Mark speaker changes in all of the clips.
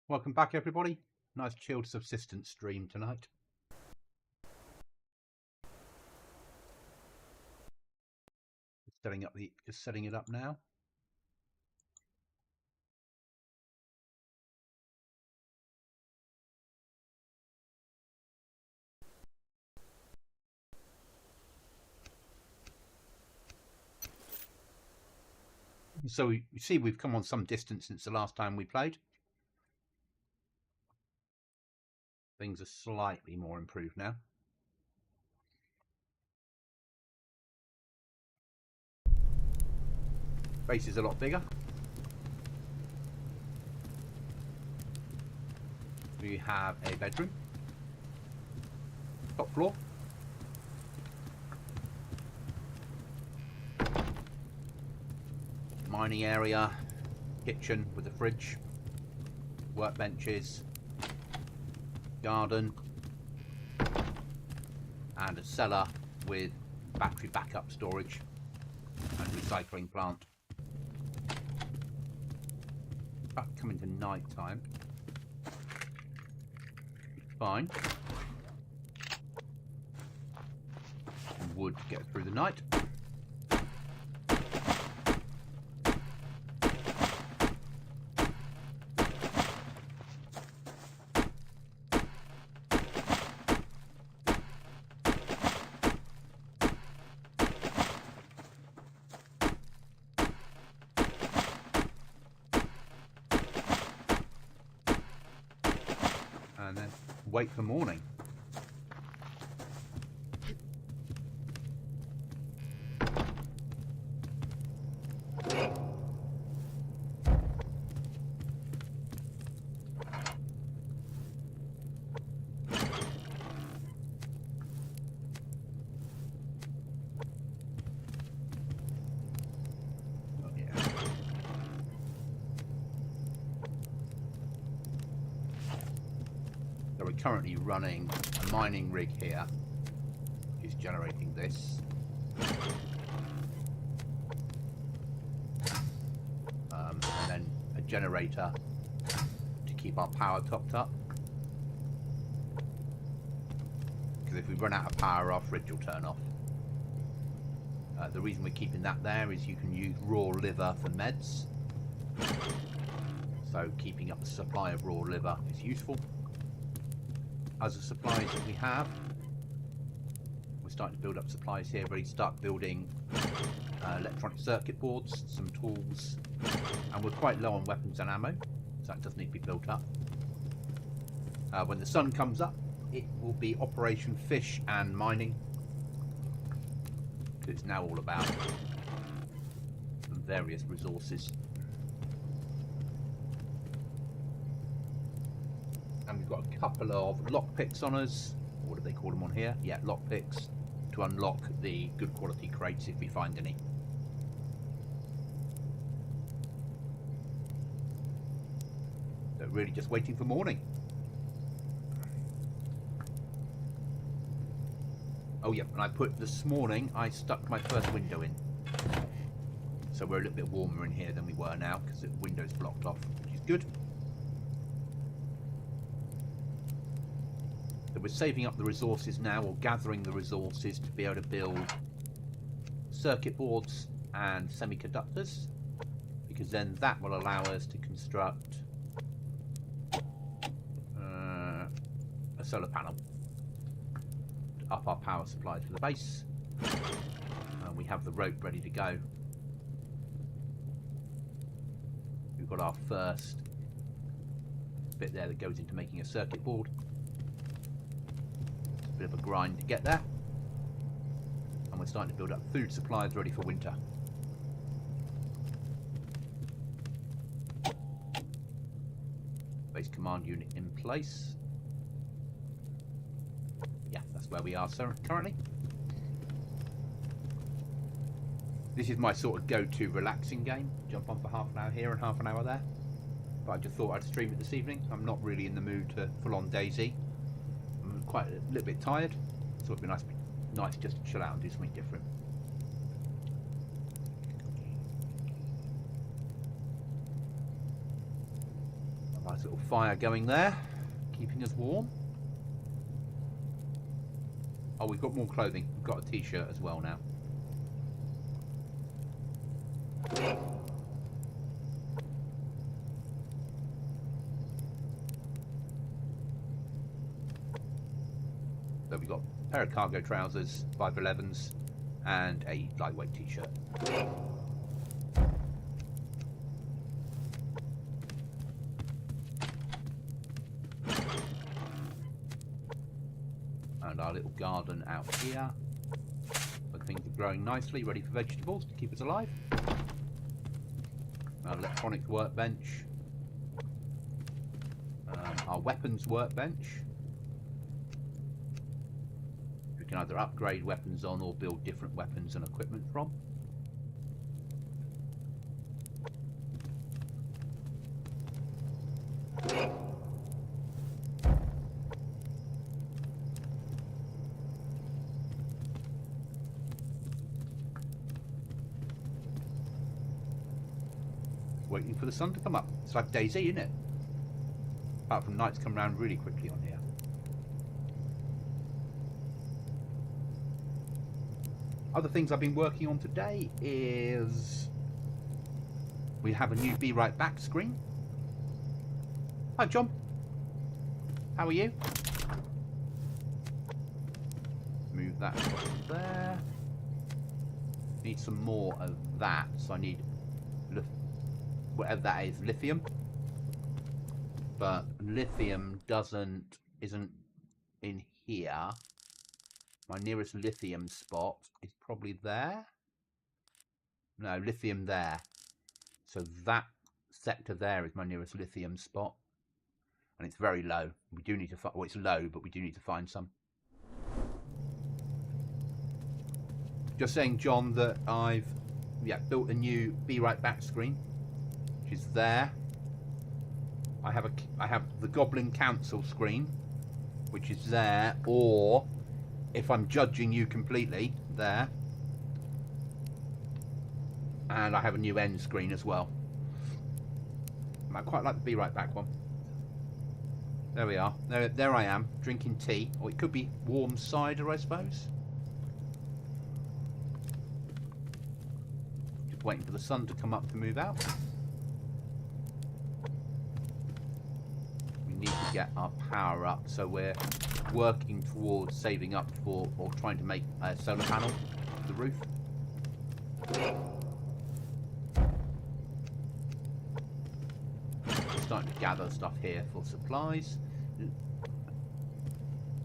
Speaker 1: Welcome back, everybody. Nice chilled subsistence stream tonight. Just setting it up now. So you see we've come on some distance since the last time we played. Things are slightly more improved now. Base is a lot bigger. We have a bedroom, top floor, mining area, kitchen with a fridge, workbenches, garden, and a cellar with battery backup storage and recycling plant. Coming to night time. Fine. Some wood to get through the night. And then wait for morning. We're currently running a mining rig here, which is generating this. And then a generator to keep our power topped up. Because if we run out of power, our fridge will turn off. The reason we're keeping that there is you can use raw liver for meds. So keeping up the supply of raw liver is useful. Other supplies that we have, we're starting to build up supplies here, ready to start building electronic circuit boards, some tools, and we're quite low on weapons and ammo, so that does need to be built up. When the sun comes up, it will be Operation Fish and Mining, because it's now all about various resources. And we've got a couple of lockpicks on us. What do they call them on here? Yeah, lockpicks to unlock the good quality crates if we find any. So really just waiting for morning. Oh yeah, and this morning I stuck my first window in. So we're a little bit warmer in here than we were now because the window's blocked off, which is good. So we're saving up the resources now, or gathering the resources to be able to build circuit boards and semiconductors, because then that will allow us to construct a solar panel to up our power supplies for the base. And we have the rope ready to go. We've got our first bit there that goes into making a circuit board. Bit of a grind to get there, and we're starting to build up food supplies ready for winter. Base command unit in place. Yeah, that's where we are currently. This is my sort of go-to relaxing game. Jump on for half an hour here and half an hour there, but I just thought I'd stream it this evening. I'm not really in the mood to full-on DayZ. Quite a little bit tired, so it'd be nice just to chill out and do something different. Nice little fire going there, keeping us warm. Oh, we've got more clothing. We've got a t-shirt as well now. So we've got a pair of cargo trousers, 511s, and a lightweight t-shirt. And our little garden out here. But things are growing nicely, ready for vegetables to keep us alive. Our electronics workbench. Our weapons workbench. We can either upgrade weapons on or build different weapons and equipment from. Waiting for the sun to come up. It's like Daisy, isn't it? Apart from nights come around really quickly on here. Other things I've been working on today is we have a new Be Right Back screen. Hi John. How are you? Move that there. Need some more of that, so I need whatever that is, lithium. But lithium isn't in here. My nearest lithium spot is probably there. No, lithium there. So that sector there is my nearest lithium spot. And it's very low. We do need to find, well, it's low, but we do need to find some. Just saying, John, that I've built a new Be Right Back screen, which is there. I have the Goblin Council screen, which is there, or if I'm judging you completely, there. And I have a new end screen as well. I quite like the Be Right Back one. There we are. There I am, drinking tea. Or it could be warm cider, I suppose. Just waiting for the sun to come up to move out. We need to get our power up, so we're working towards saving up for, or trying to make a solar panel for the roof. Starting to gather stuff here for supplies.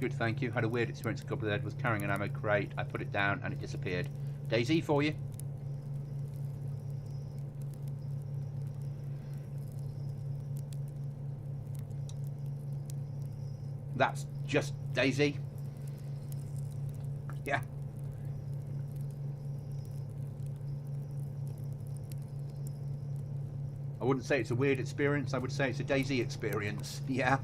Speaker 1: Good, thank you. Had a weird experience a couple of days. Was carrying an ammo crate. I put it down and it disappeared. Daisy for you. That's just Daisy. Yeah. I wouldn't say it's a weird experience. I would say it's a Daisy experience. Yeah.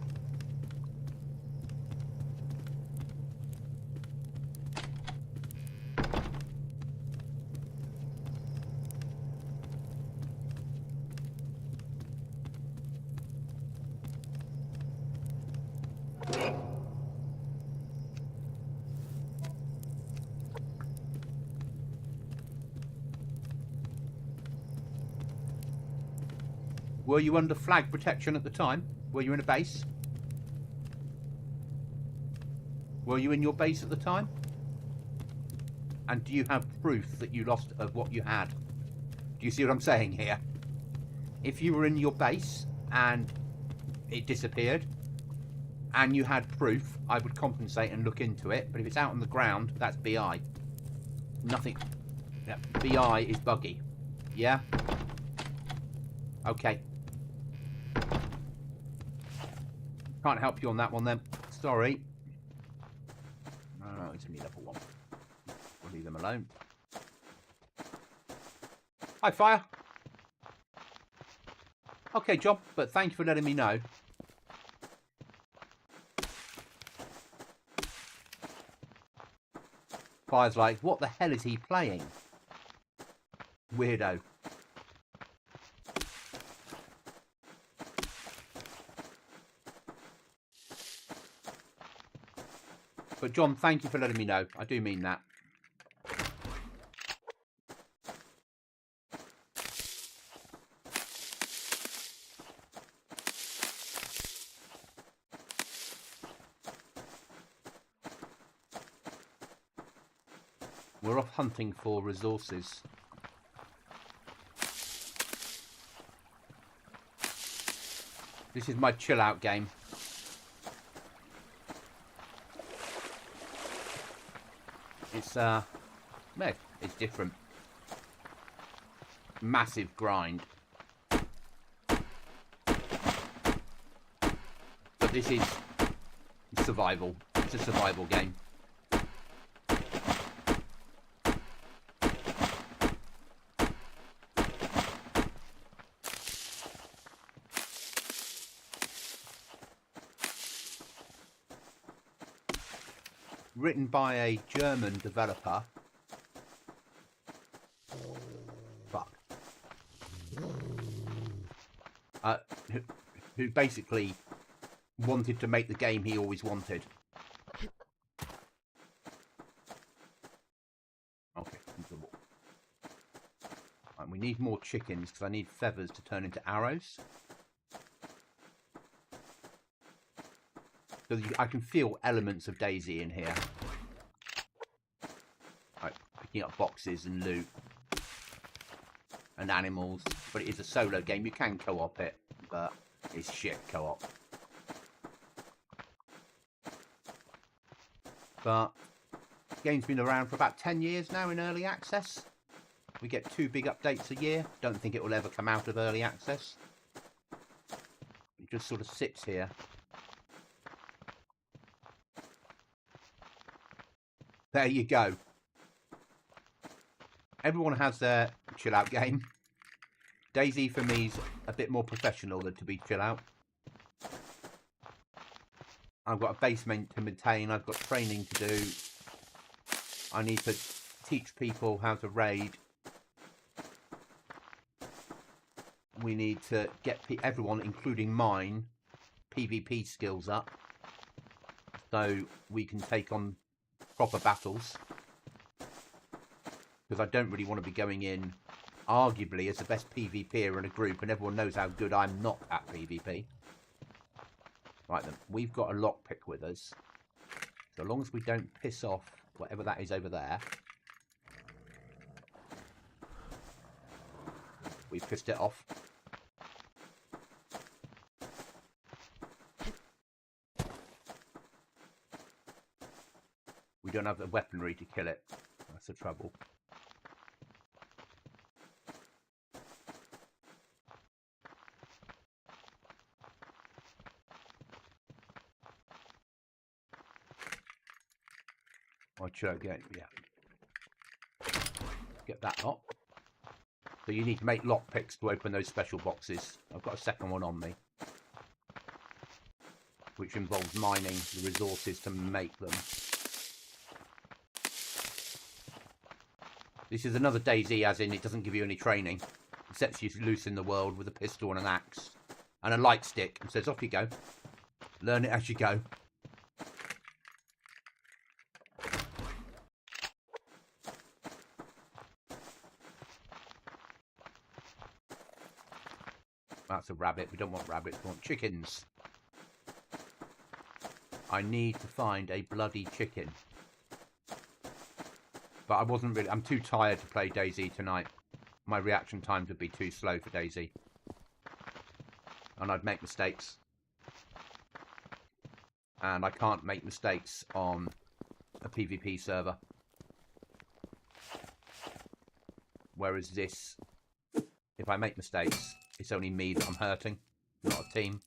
Speaker 1: Were you under flag protection at the time? Were you in a base? Were you in your base at the time? And do you have proof that you lost of what you had? Do you see what I'm saying here? If you were in your base and it disappeared and you had proof, I would compensate and look into it. But if it's out on the ground, that's BI. Nothing. Yeah, BI is buggy. Yeah? Okay. Can't help you on that one then. Sorry. No, it's only level 1. We'll leave them alone. Hi, fire. Okay, John, but thank you for letting me know. Fire's like, what the hell is he playing? Weirdo. But John, thank you for letting me know. I do mean that. We're off hunting for resources. This is my chill out game. It's it's different. Massive grind. But this is survival. It's a survival game. Written by a German developer. Fuck. Who basically wanted to make the game he always wanted. Okay. Right, we need more chickens because I need feathers to turn into arrows. So I can feel elements of Daisy in here. Like picking up boxes and loot and animals. But it is a solo game. You can co-op it, but it's shit co-op. But the game's been around for about 10 years now in early access. We get 2 big updates a year. Don't think it will ever come out of early access. It just sort of sits here. There you go. Everyone has their chill out game. Daisy for me is a bit more professional than to be chill out. I've got a basement to maintain. I've got training to do. I need to teach people how to raid. We need to get everyone, including mine, PvP skills up. So we can take on proper battles, because I don't really want to be going in arguably as the best PvPer in a group, and everyone knows how good I'm not at PvP. Right then, we've got a lockpick with us, so long as we don't piss off whatever that is over there. We've pissed it off. We don't have the weaponry to kill it. That's the trouble. I'll try again. Yeah. Get that lot. So you need to make lockpicks to open those special boxes. I've got a second one on me, which involves mining the resources to make them. This is another Daisy, as in it doesn't give you any training. It sets you loose in the world with a pistol and an axe and a light stick and says, off you go. Learn it as you go. That's a rabbit. We don't want rabbits, we want chickens. I need to find a bloody chicken. But I wasn't really... I'm too tired to play Daisy tonight. My reaction times would be too slow for Daisy. And I'd make mistakes. And I can't make mistakes on a PvP server. Whereas this, if I make mistakes, it's only me that I'm hurting, not a team.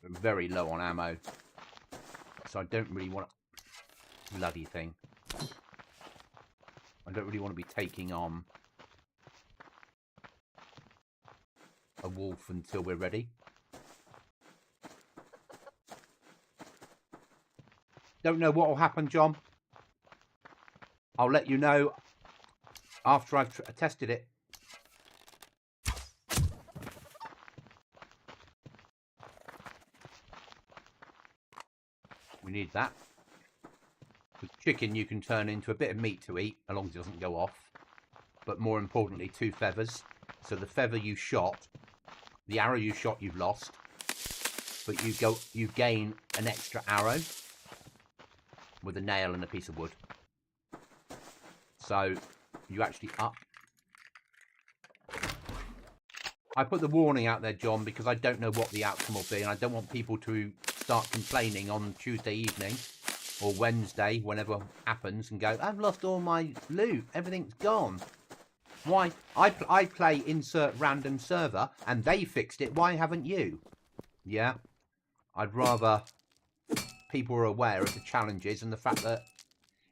Speaker 1: We're very low on ammo, so I don't really want a bloody thing. I don't really want to be taking on a wolf until we're ready. Don't know what will happen, John. I'll let you know after I've tested it. We need that. With chicken, you can turn into a bit of meat to eat, as long as it doesn't go off. But more importantly, 2 feathers. So the feather you shot, the arrow you shot, you've lost. But you gain an extra arrow with a nail and a piece of wood. So you actually up. I put the warning out there, John, because I don't know what the outcome will be, and I don't want people to start complaining on Tuesday evening or Wednesday, whenever it happens, and go, I've lost all my loot, everything's gone. Why? I play insert random server, and they fixed it. Why haven't you? Yeah, I'd rather people are aware of the challenges and the fact that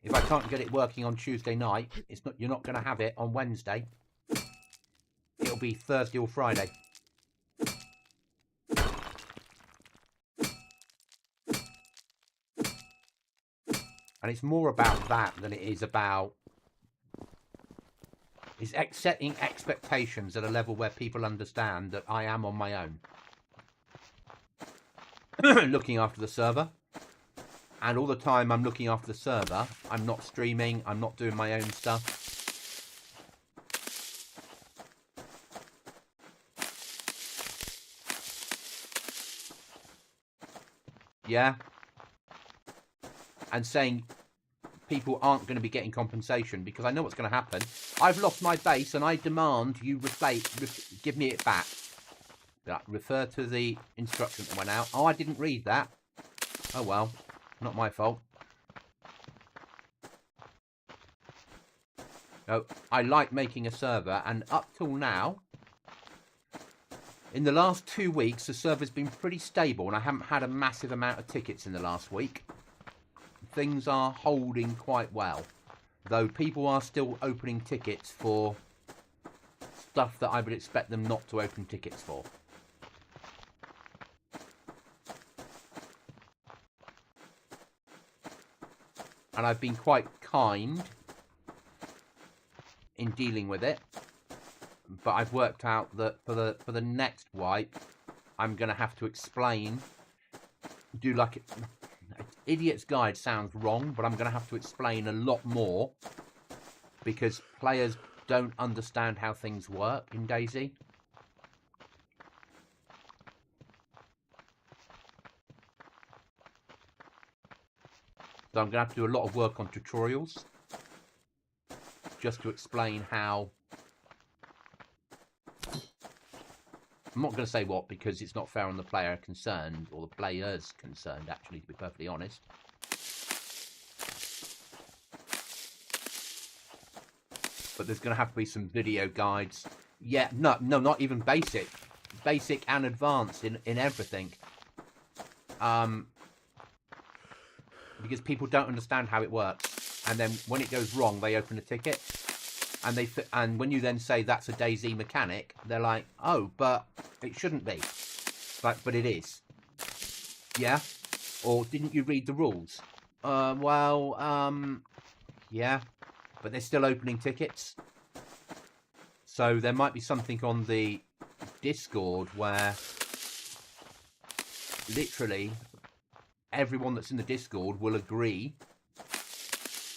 Speaker 1: if I can't get it working on Tuesday night, you're not going to have it on Wednesday. It'll be Thursday or Friday. And it's more about that than it is about setting expectations at a level where people understand that I am on my own. Looking after the server. And all the time I'm looking after the server, I'm not streaming, I'm not doing my own stuff. Yeah. And saying people aren't going to be getting compensation because I know what's going to happen. I've lost my base and I demand you give me it back. Refer to the instruction that went out. Oh, I didn't read that. Oh well, not my fault. No, I like making a server, and up till now, in the last 2 weeks, the server's been pretty stable, and I haven't had a massive amount of tickets in the last week. Things are holding quite well, though people are still opening tickets for stuff that I would expect them not to open tickets for. And I've been quite kind in dealing with it, but I've worked out that for the next wipe, I'm going to have to explain, do like it. Idiot's Guide sounds wrong, but I'm going to have to explain a lot more because players don't understand how things work in DayZ. So I'm going to have to do a lot of work on tutorials just to explain how. I'm not going to say what because it's not fair on the player concerned, or the players concerned, actually, to be perfectly honest. But there's going to have to be some video guides. Yeah, no, not even basic. Basic and advanced in everything. Because people don't understand how it works. And then when it goes wrong, they open a ticket. And when you then say that's a DayZ mechanic, they're like, oh, but it shouldn't be. But it is. Yeah? Or didn't you read the rules? Yeah. But they're still opening tickets. So there might be something on the Discord where literally everyone that's in the Discord will agree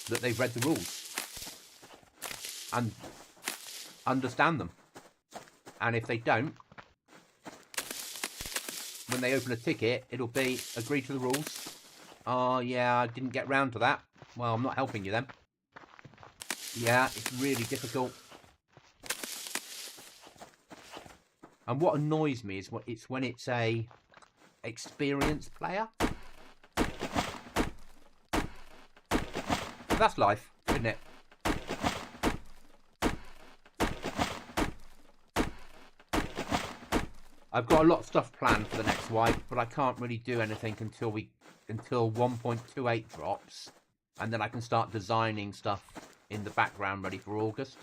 Speaker 1: that they've read the rules and understand them. And if they don't, when they open a ticket, it'll be agree to the rules. Oh, yeah, I didn't get round to that. Well, I'm not helping you then. Yeah, it's really difficult. And what annoys me is when it's a experienced player. That's life, isn't it? I've got a lot of stuff planned for the next wipe, but I can't really do anything until 1.28 drops, and then I can start designing stuff in the background ready for August.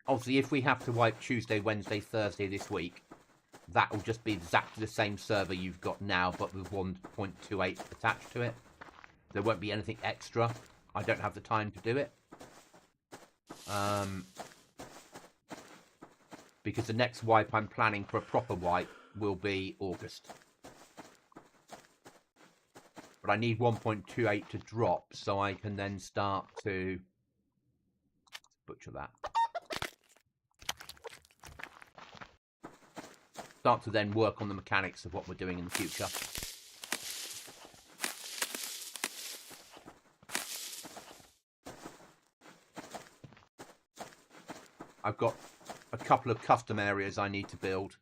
Speaker 1: Obviously, if we have to wipe Tuesday, Wednesday, Thursday this week, that will just be exactly the same server you've got now, but with 1.28 attached to it. There won't be anything extra. I don't have the time to do it. Because the next wipe I'm planning for a proper wipe will be August. But I need 1.28 to drop so I can then start to butcher that. Start to then work on the mechanics of what we're doing in the future. I've got a couple of custom areas I need to build.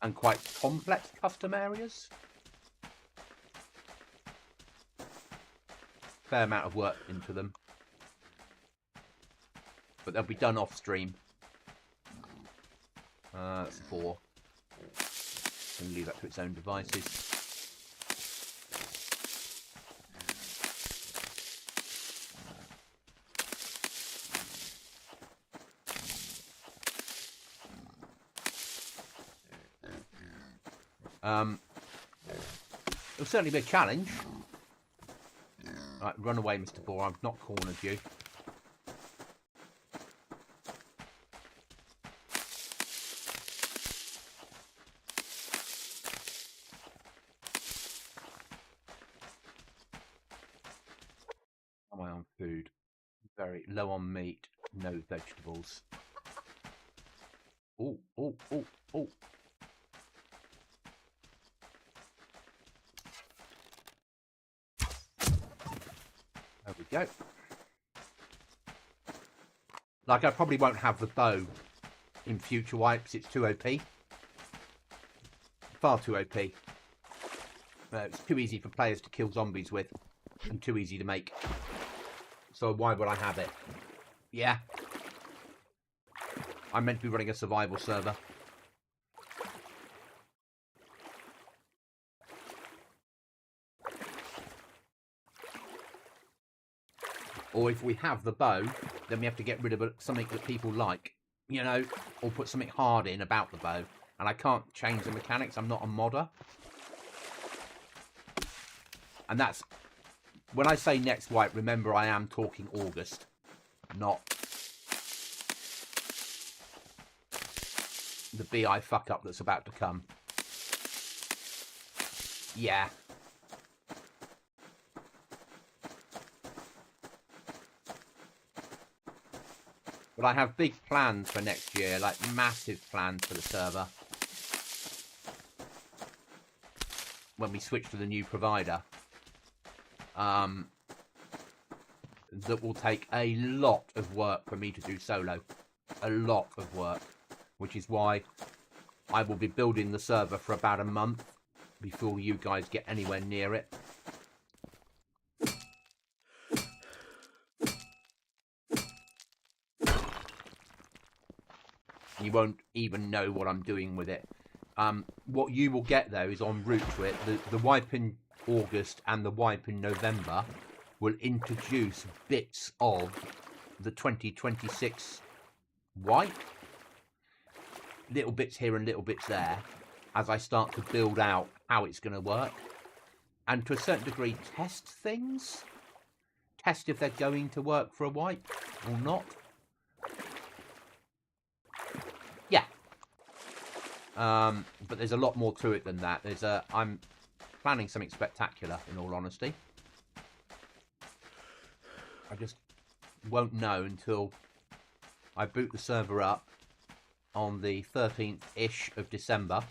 Speaker 1: And quite complex custom areas. Fair amount of work into them. But they'll be done off stream. That's 4. And leave that to its own devices. It'll certainly be a challenge. Right, run away, Mr. Boar. I've not cornered you. Am I on food? Very low on meat, no vegetables. Oh, oh, oh, oh. There we go. Like, I probably won't have the bow in future wipes. It's too OP. Far too OP. It's too easy for players to kill zombies with. And too easy to make. So why would I have it? Yeah. I'm meant to be running a survival server. Or if we have the bow, then we have to get rid of something that people like, you know, or put something hard in about the bow. And I can't change the mechanics. I'm not a modder. And that's, when I say next wipe, remember I am talking August, not the BI fuck up that's about to come. Yeah. But I have big plans for next year, like massive plans for the server. When we switch to the new provider. That will take a lot of work for me to do solo. A lot of work. Which is why I will be building the server for about a month before you guys get anywhere near it. You won't even know what I'm doing with it. What you will get, though, is en route to it. The wipe in August and the wipe in November will introduce bits of the 2026 wipe. Little bits here and little bits there as I start to build out how it's going to work. And to a certain degree, test things. Test if they're going to work for a wipe or not. Yeah. But there's a lot more to it than that. I'm planning something spectacular, in all honesty. I just won't know until I boot the server up on the 13th-ish of December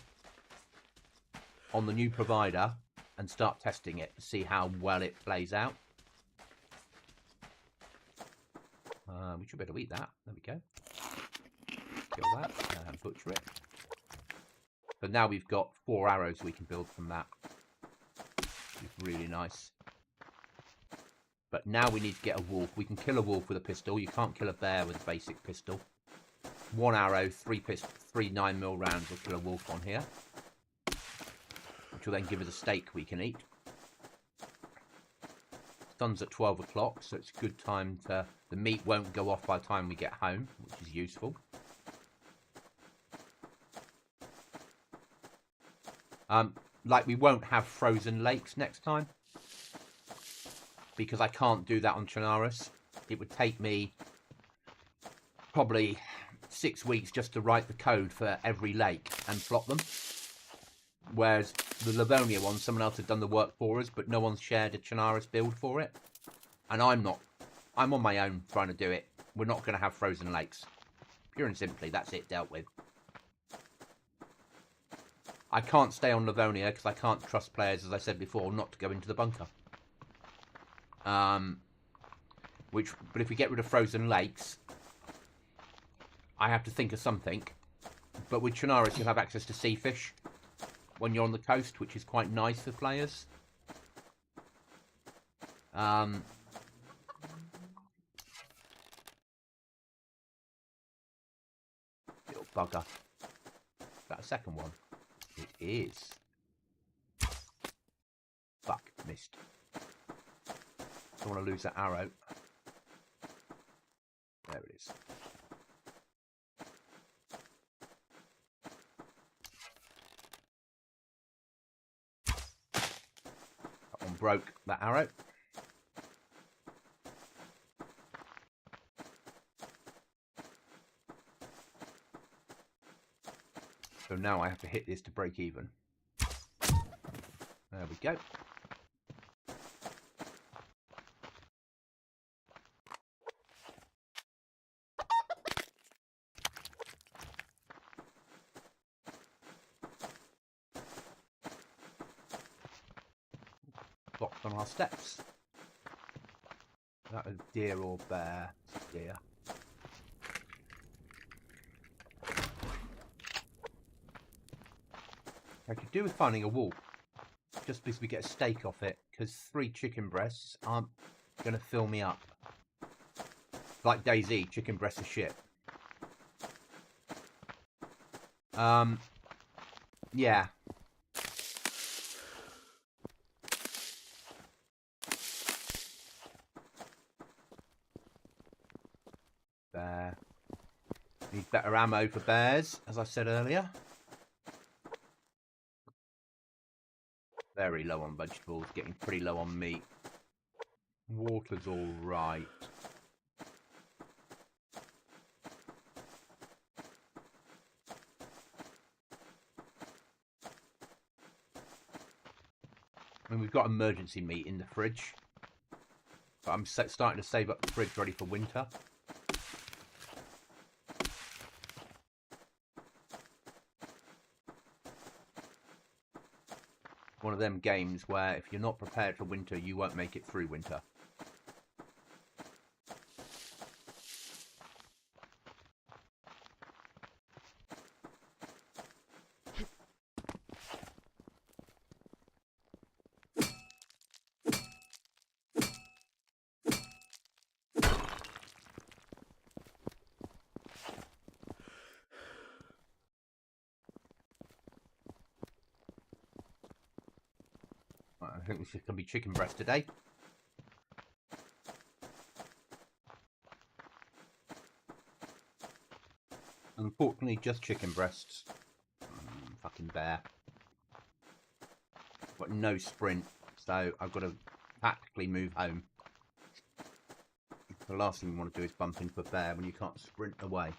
Speaker 1: on the new provider and start testing it to see how well it plays out. We should be able to eat that. There we go. Kill that and butcher it. But now we've got 4 arrows we can build from that. Which is really nice. But now we need to get a wolf. We can kill a wolf with a pistol. You can't kill a bear with a basic pistol. 1 arrow, 3 9mm rounds will kill a wolf on here. which will then give us a steak we can eat. Sun's at 12 o'clock, so it's a good time to... The meat won't go off by the time we get home, which is useful. Like, we won't have frozen lakes next time, because I can't do that on Chernarus. It would take me probably 6 weeks just to write the code for every lake and plot them. Whereas the Livonia one, someone else had done the work for us, but no one's shared a Chernarus build for it. And I'm on my own trying to do it. We're not going to have frozen lakes. Pure and simply, that's it, dealt with. I can't stay on Livonia because I can't trust players, as I said before, not to go into the bunker. But if we get rid of frozen lakes, I have to think of something. But with Chernarus, you'll have access to sea fish when you're on the coast, which is quite nice for players. Little bugger. Is that a second one? It is. Fuck, missed. Don't want to lose that arrow. There it is. That one broke that arrow. So now I have to hit this to break even. There we go. Blocked on our steps. That was deer or bear? Deer. I could do with finding a wolf, just because we get a steak off it, because 3 chicken breasts aren't going to fill me up. Like DayZ, chicken breasts are shit. Yeah. Bear. Need better ammo for bears, as I said earlier. Very low on vegetables, getting pretty low on meat. Water's all right. I mean, we've got emergency meat in the fridge, but I'm starting to save up the fridge ready for winter. One of them games where if you're not prepared for winter, you won't make it through winter. I think this is going to be chicken breast today. Unfortunately, just chicken breasts. Fucking bear. I've got no sprint, so I've got to practically move home. The last thing you want to do is bump into a bear when you can't sprint away,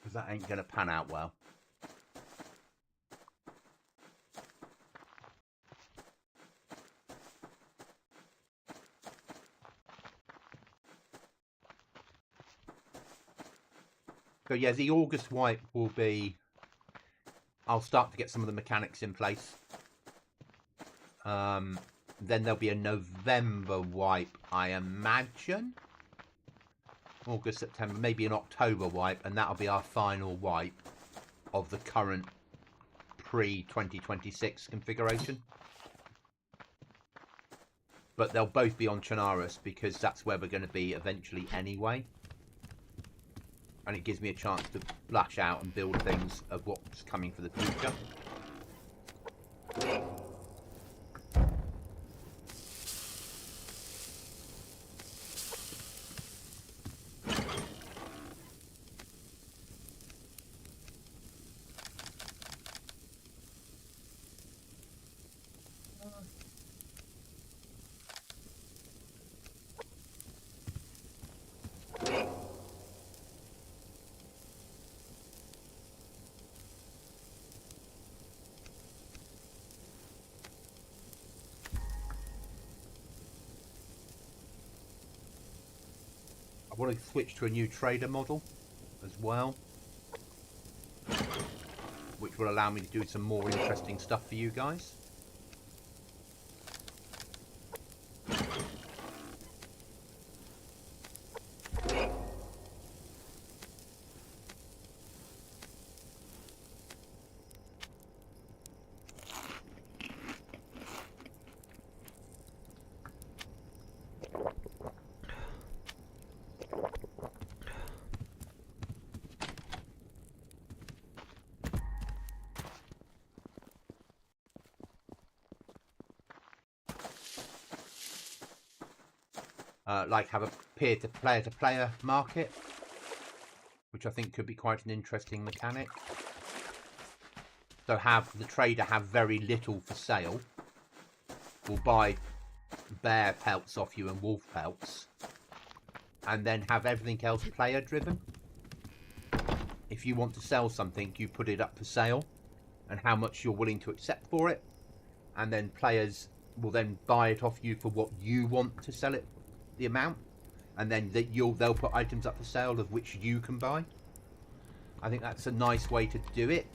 Speaker 1: because that ain't going to pan out well. So yeah, the August wipe will be... I'll start to get some of the mechanics in place. Then there'll be a November wipe, I imagine. August, September, maybe an October wipe, and that'll be our final wipe of the current pre-2026 configuration. But they'll both be on Chernarus, because that's where we're going to be eventually anyway. And it gives me a chance to flash out and build things of what's coming for the future. I want to switch to a new trader model as well, which will allow me to do some more interesting stuff for you guys. Like have a player-to-player market, which I think could be quite an interesting mechanic. So have the trader have very little for sale. Will buy bear pelts off you and wolf pelts, and then have everything else player driven. If you want to sell something, you put it up for sale and how much you're willing to accept for it, and then players will then buy it off you for what you want to sell it, the amount, and then they'll put items up for sale of which you can buy. I think that's a nice way to do it.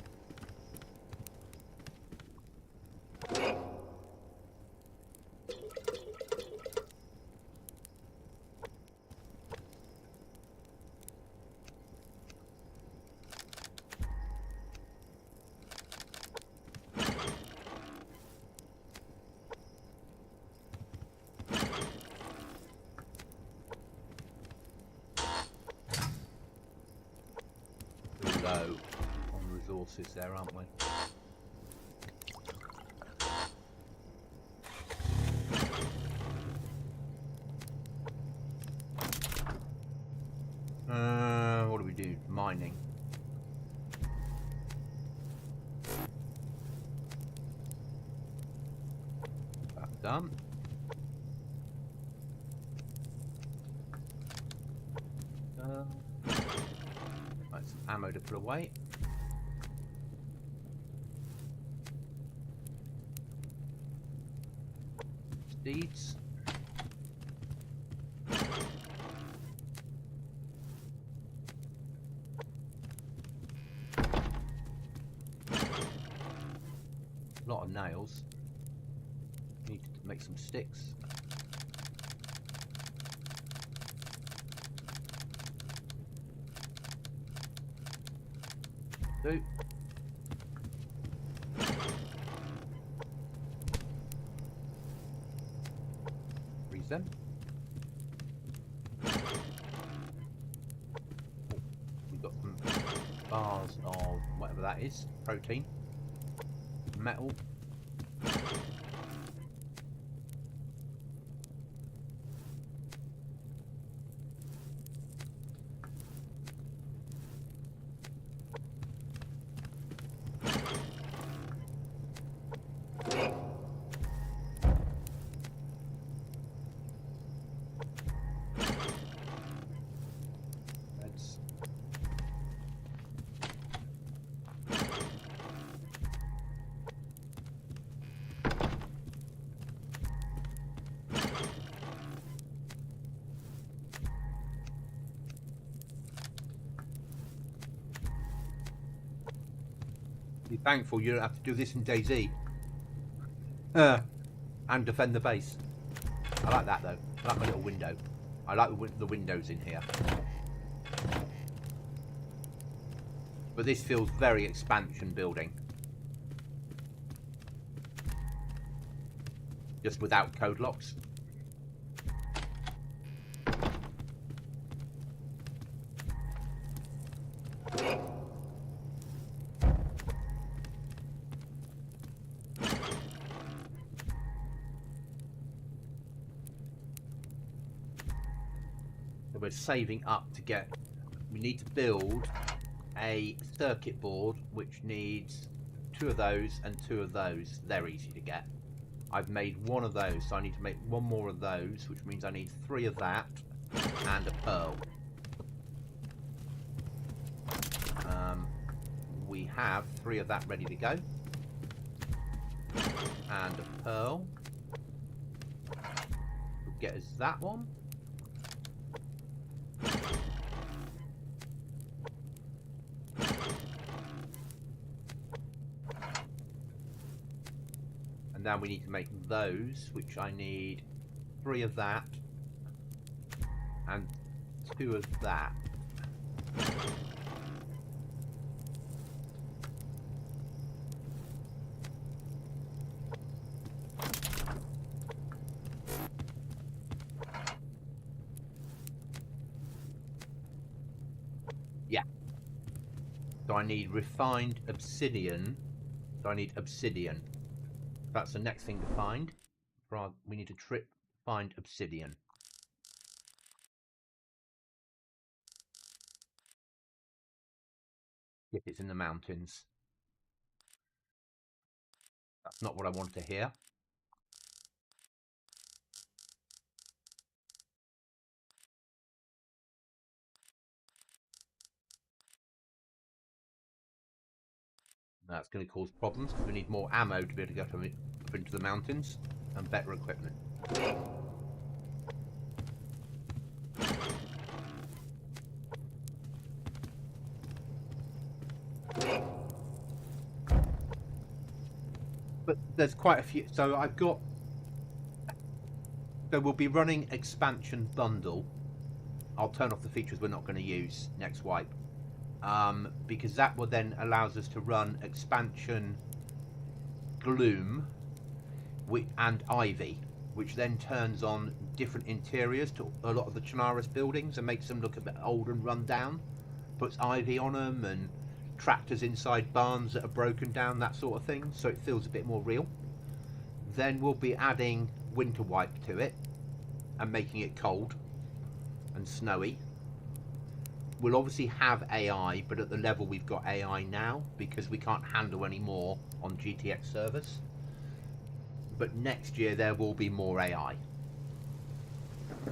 Speaker 1: Low on resources there, aren't we? What do we do? Mining. That's done. Right, some ammo to put away. Seeds. A lot of nails. Need to make some sticks. Do. Freeze them. We've got some bars of whatever that is, protein, metal. Be thankful you don't have to do this in DayZ. And defend the base. I like that though. I like my little window. I like the windows in here. But this feels very expansion building. Just without code locks. we're saving up to get. We need to build a circuit board which needs 2 of those and 2 of those. They're easy to get. I've made 1 of those, so I need to make 1 more of those, which means I need 3 of that and a pearl. We have 3 of that ready to go. And a pearl. We'll get us that one. And now we need to make those, which I need 3 of that and 2 of that. Yeah. So I need refined obsidian. So I need obsidian. That's the next thing to find. We need to find obsidian. If it's in the mountains. That's not what I wanted to hear. That's going to cause problems because we need more ammo to be able to go up into the mountains and better equipment. But there's quite a few. So I've got. So we'll be running expansion bundle. I'll turn off the features we're not going to use next wipe. Because that will then allows us to run expansion gloom and ivy, which then turns on different interiors to a lot of the Chernarus buildings and makes them look a bit old and run down. Puts ivy on them and tractors inside barns that are broken down, that sort of thing, so it feels a bit more real. Then we'll be adding winter wipe to it and making it cold and snowy. We'll obviously have AI, but at the level we've got AI now, because we can't handle any more on GTX servers. But next year there will be more AI.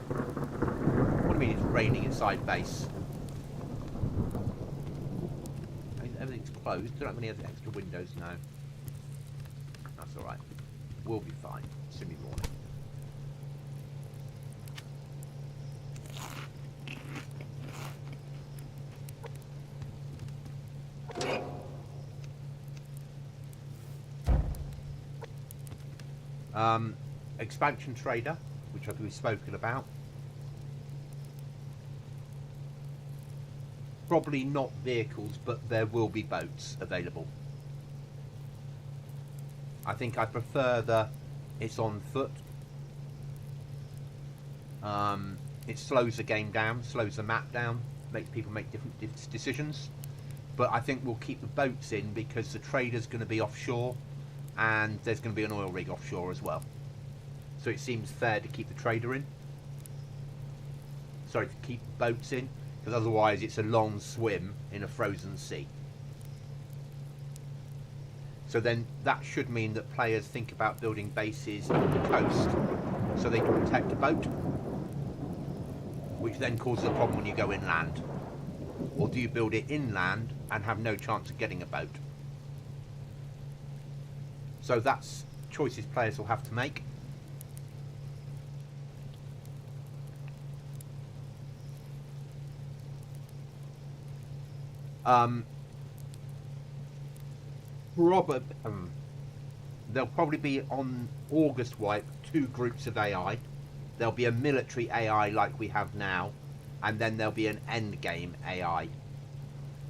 Speaker 1: What do you mean it's raining inside base? Everything's closed. Don't have any other extra windows now. That's alright. We'll be fine. Soon be morning. Expansion trader, which we've spoken about. Probably not vehicles, but there will be boats available. I think I prefer it's on foot. It slows the game down, slows the map down, makes people make different decisions. But I think we'll keep the boats in because the trader's going to be offshore and there's going to be an oil rig offshore as well. So it seems fair to keep the trader in. Sorry, to keep boats in, because otherwise it's a long swim in a frozen sea. So then that should mean that players think about building bases on the coast so they can protect a boat, which then causes a problem when you go inland. Or do you build it inland and have no chance of getting a boat? So that's choices players will have to make. There'll probably be on August wipe 2 groups of AI. There'll be a military AI like we have now, and then there'll be an end game AI,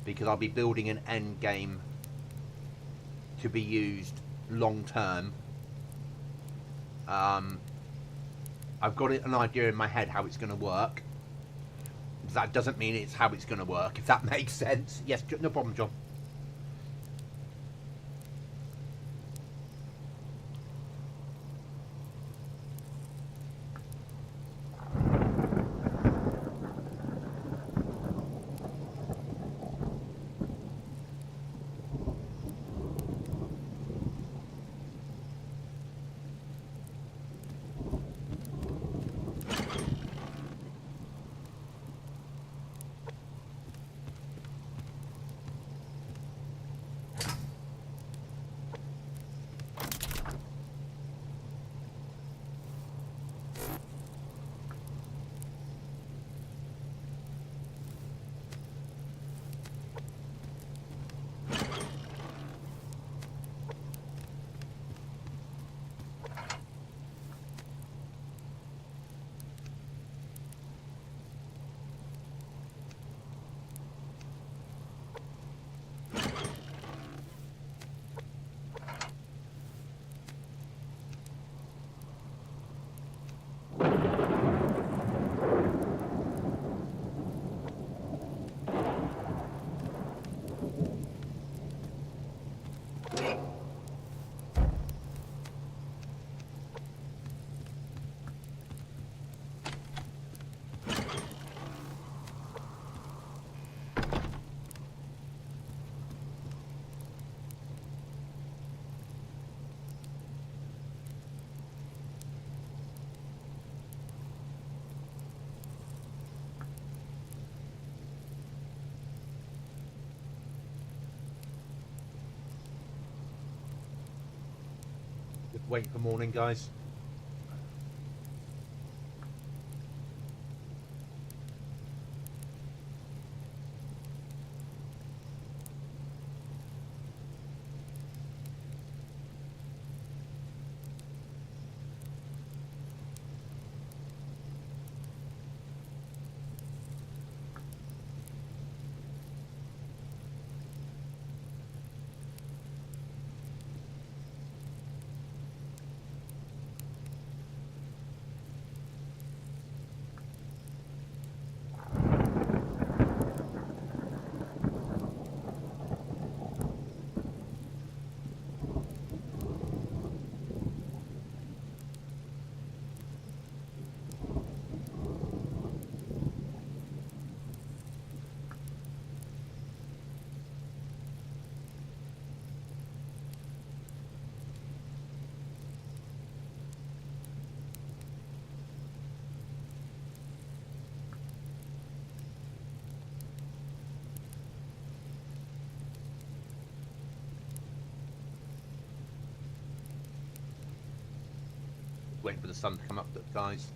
Speaker 1: because I'll be building an end game to be used long term. I've got an idea in my head how it's going to work. That doesn't mean it's how it's going to work, if that makes sense. Yes, no problem, John. Waiting for morning, guys. Waiting for the sun to come up, guys.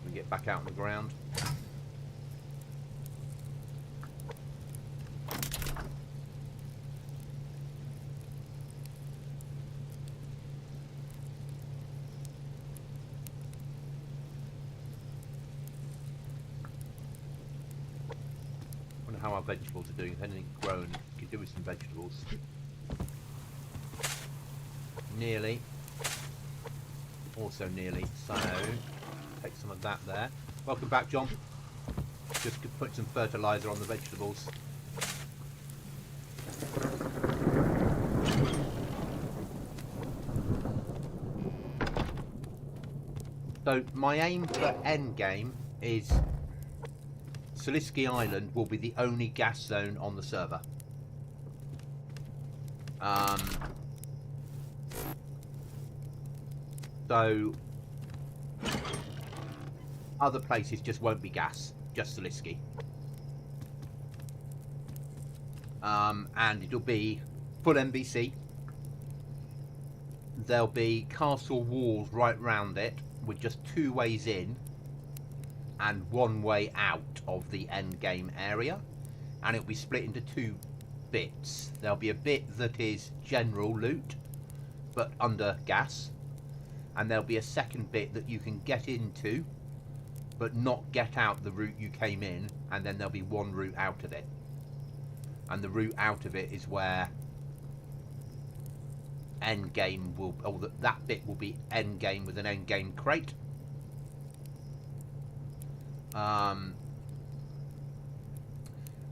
Speaker 1: We get back out on the ground. Wonder how our vegetables are doing. If anything grown, could do with some vegetables. Nearly. Also nearly. So take some of that there. Welcome back, John. Just put some fertilizer on the vegetables. So my aim for endgame is Salisky Island will be the only gas zone on the server. So other places just won't be gas, just Salisky. And it'll be full NBC. There'll be castle walls right round it with just 2 ways in and 1 way out of the end game area, and it'll be split into 2 bits. There'll be a bit that is general loot but under gas, and there'll be a second bit that you can get into but not get out the route you came in, and then there'll be 1 route out of it, and the route out of it is where end game will, or that bit will be end game with an end game crate.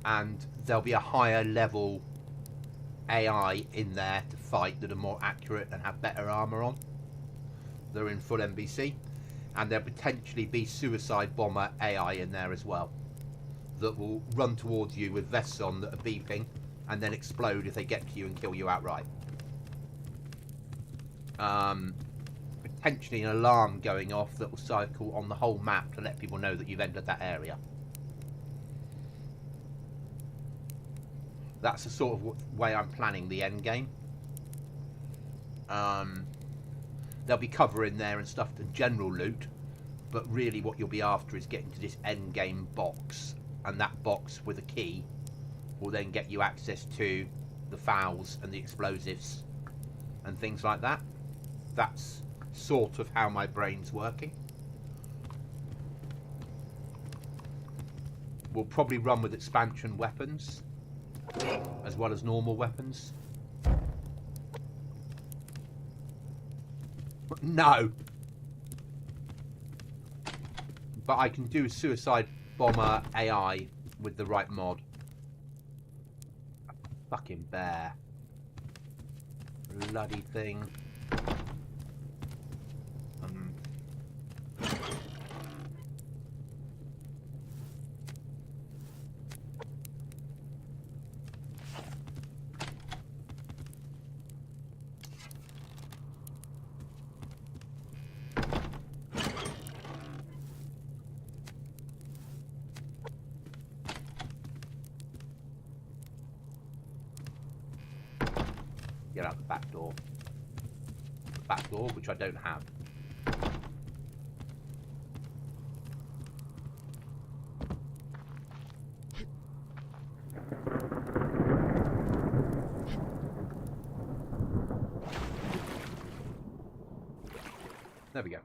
Speaker 1: And there'll be a higher level AI in there to fight that are more accurate and have better armor on. They're in full NBC, and there'll potentially be suicide bomber AI in there as well that will run towards you with vests on that are beeping and then explode if they get to you and kill you outright. Potentially an alarm going off that will cycle on the whole map to let people know that you've entered that area. That's the sort of way I'm planning the end game. There'll be cover in there and stuff to general loot, but really what you'll be after is getting to this end game box, and that box with a key will then get you access to the fowls and the explosives and things like that. That's sort of how my brain's working. We'll probably run with expansion weapons as well as normal weapons. No! But I can do suicide bomber AI with the right mod. Fucking bear. Bloody thing. Get out the back door. back door, which I don't have. There we go.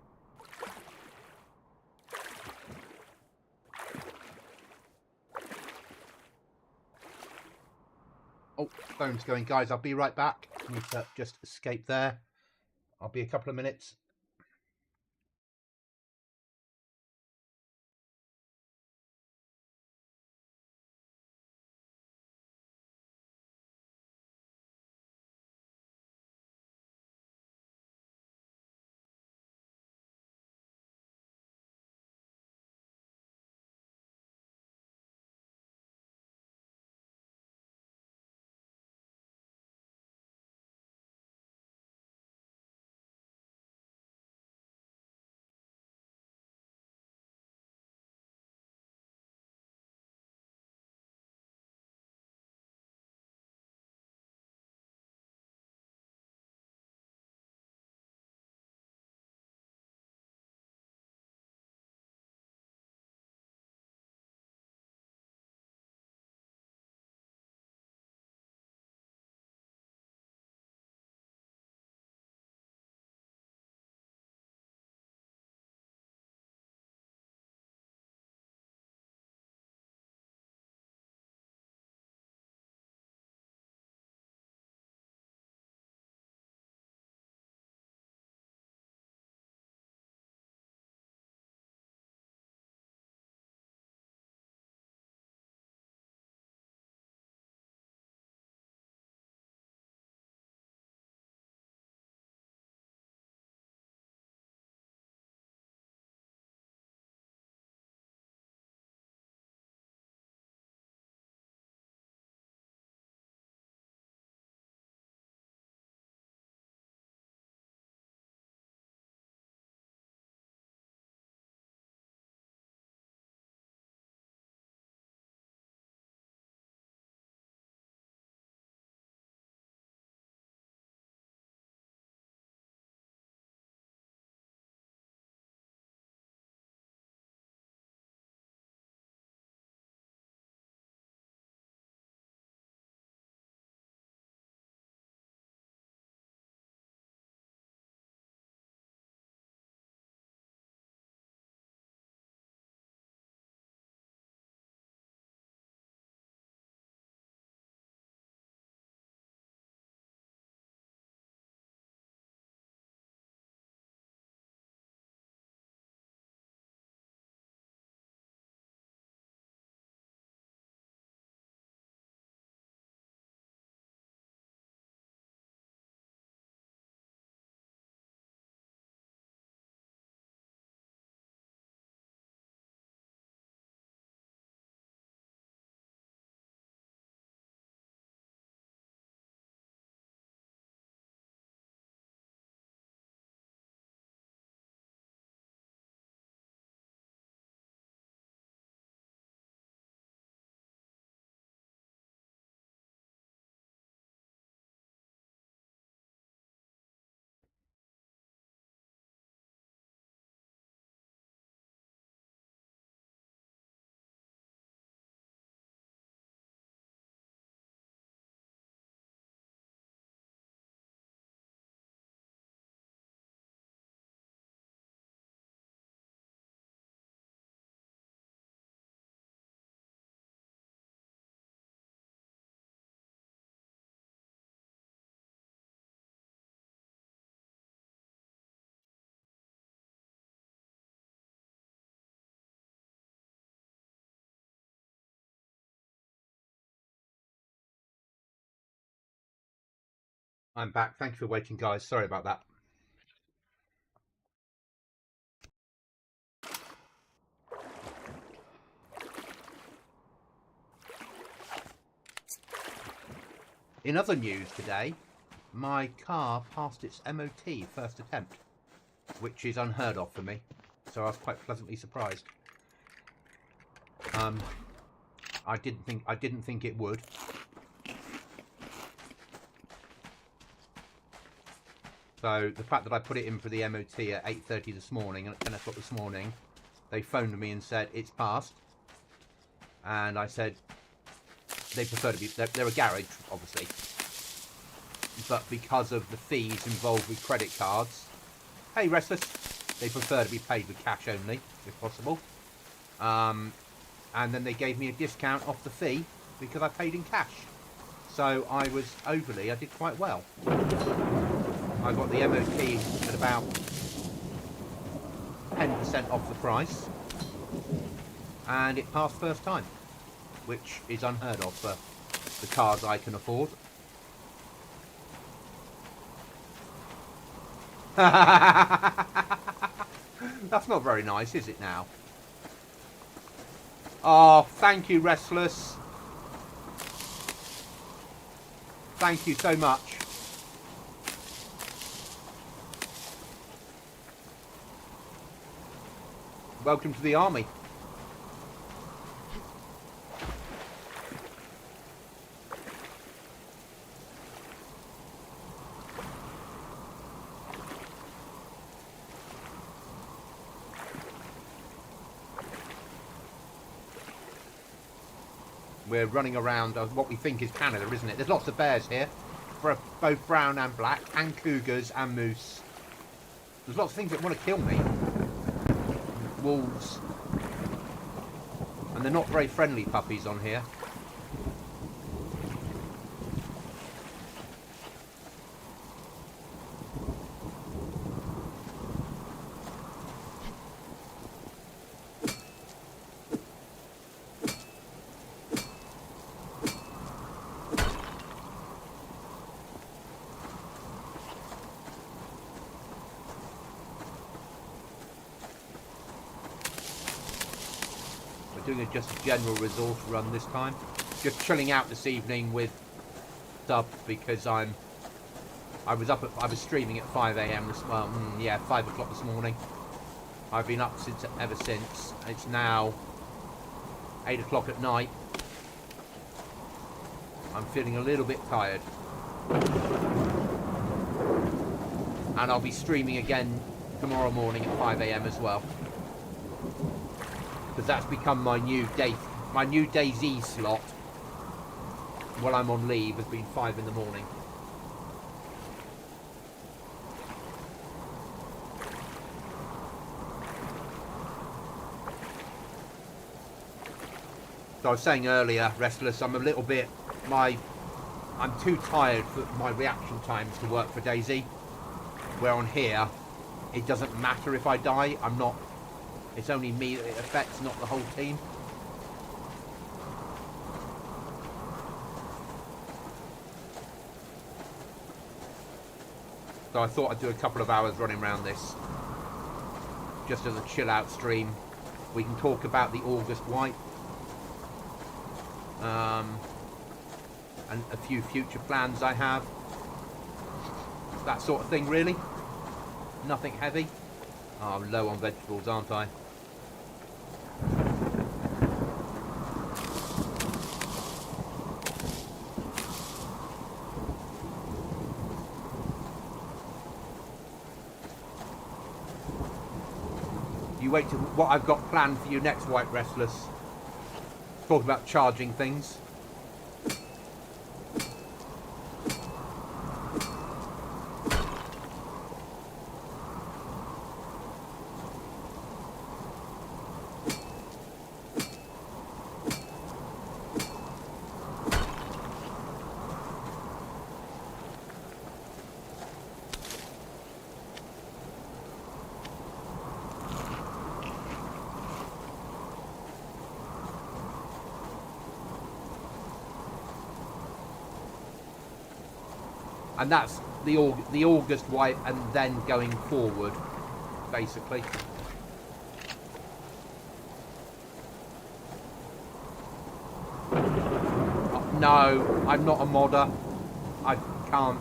Speaker 1: Oh, phone's going. Guys, I'll be right back. I need to just escape there. I'll be a couple of minutes. I'm back. Thank you for waiting, guys. Sorry about that. In other news today, my car passed its MOT first attempt, which is unheard of for me. So I was quite pleasantly surprised. I didn't think it would. So the fact that I put it in for the MOT at 8:30 this morning, and at 10 o'clock this morning, they phoned me and said it's passed. And I said they prefer to be, they're a garage, obviously. But because of the fees involved with credit cards, hey Restless, they prefer to be paid with cash only, if possible. And then they gave me a discount off the fee because I paid in cash. So I did quite well. I got the MOT at about 10% off the price, and it passed first time, which is unheard of for the cars I can afford. That's not very nice, is it now? Oh, thank you, Restless. Thank you so much. Welcome to the army. We're running around what we think is Canada, isn't it? There's lots of bears here, both brown and black, and cougars and moose. There's lots of things that want to kill me. Wolves. And they're not very friendly puppies on here. Doing just a general resource run this time. Just chilling out this evening with Dub because I was streaming at 5 a.m. 5 o'clock this morning. I've been up ever since. It's now 8 o'clock at night. I'm feeling a little bit tired. And I'll be streaming again tomorrow morning at 5 a.m. as well. Because that's become my new DayZ slot while I'm on leave has been 5 in the morning. So I was saying earlier, Restless, I'm too tired for my reaction times to work for DayZ. Where on here, it doesn't matter if I die. It's only me that it affects, not the whole team. So I thought I'd do a couple of hours running around this. Just as a chill out stream. We can talk about the August wipe. And a few future plans I have. That sort of thing, really. Nothing heavy. Oh, I'm low on vegetables, aren't I? You wait till what I've got planned for you next, White Restless. Talk about charging things. And that's the August wipe, and then going forward, basically. No, I'm not a modder. I can't,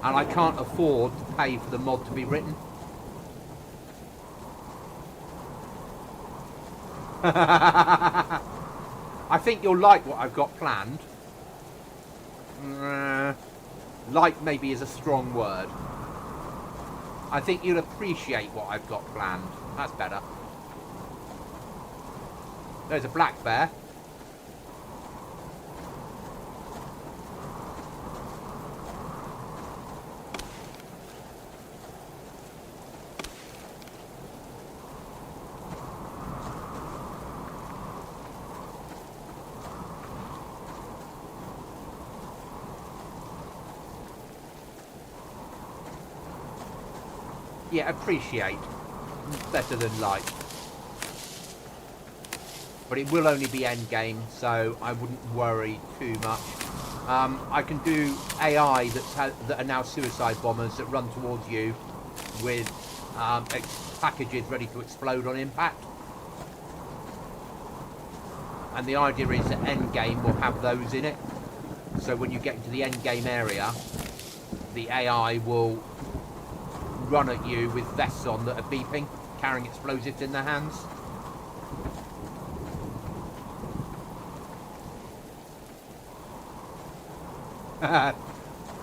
Speaker 1: and I can't afford to pay for the mod to be written. I think you'll like what I've got planned. Like maybe is a strong word. I think you'll appreciate what I've got planned. That's better. There's a black bear. Yeah, appreciate. Better than like. But it will only be end game, so I wouldn't worry too much. I can do AI that are now suicide bombers that run towards you with packages ready to explode on impact. And the idea is that end game will have those in it. So when you get into the end game area, the AI will run at you with vests on that are beeping, carrying explosives in their hands.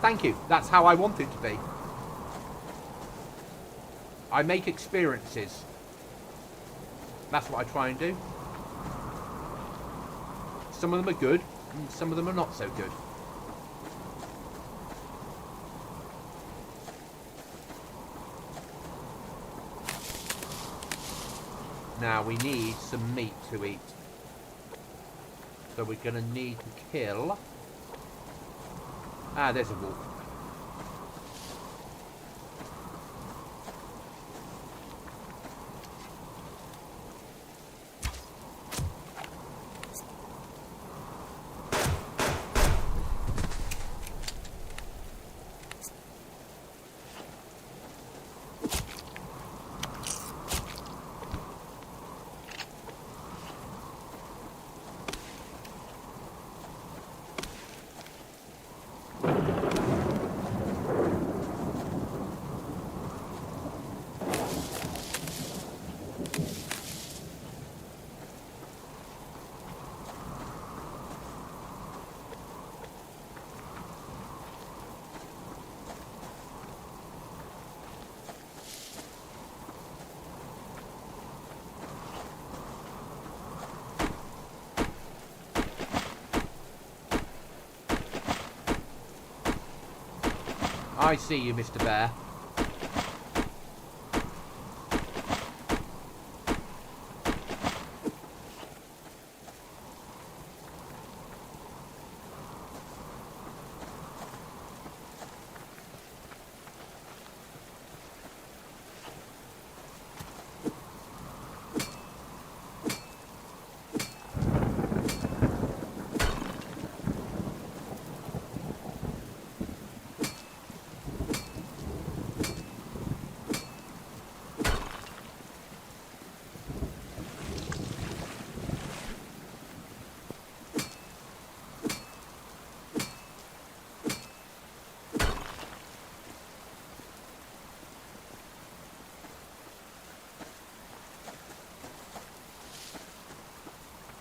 Speaker 1: Thank you. That's how I want it to be. I make experiences. That's what I try and do. Some of them are good, and some of them are not so good. Now we need some meat to eat. So we're going to need to kill... Ah, there's a wolf. I see you, Mr. Bear.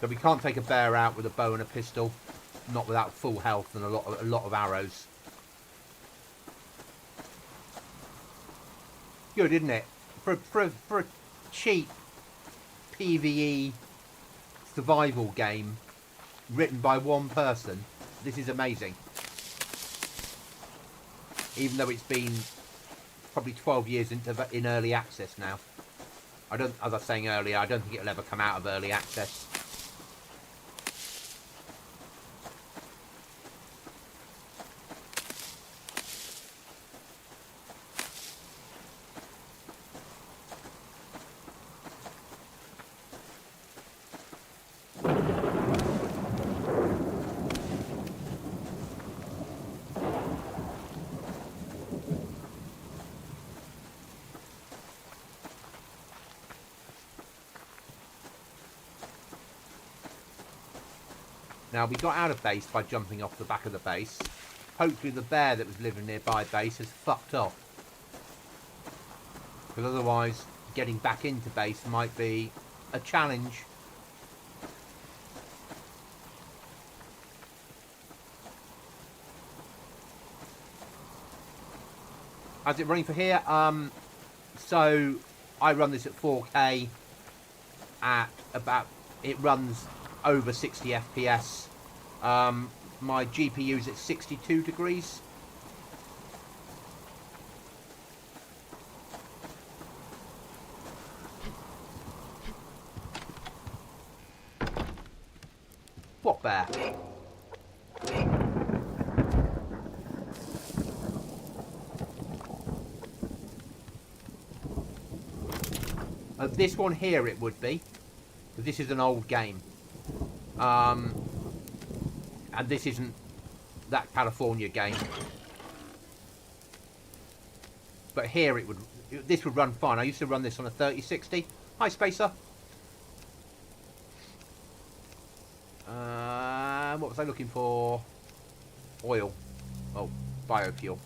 Speaker 1: So we can't take a bear out with a bow and a pistol, not without full health and a lot of arrows. Good, isn't it? For a cheap PvE survival game written by one person, this is amazing. Even though it's been probably 12 years in early access now. As I was saying earlier, I don't think it'll ever come out of early access. Now, we got out of base by jumping off the back of the base. Hopefully the bear that was living nearby base has fucked off. Because otherwise, getting back into base might be a challenge. How's it running for here? So I run this at 4K at about, it runs over 60 FPS. My GPU's at 62 degrees. What bear? This one here it would be. This is an old game. And this isn't that California game. But here it would, this would run fine. I used to run this on a 3060. Hi, Spacer. What was I looking for? Oil. Oh, biofuel.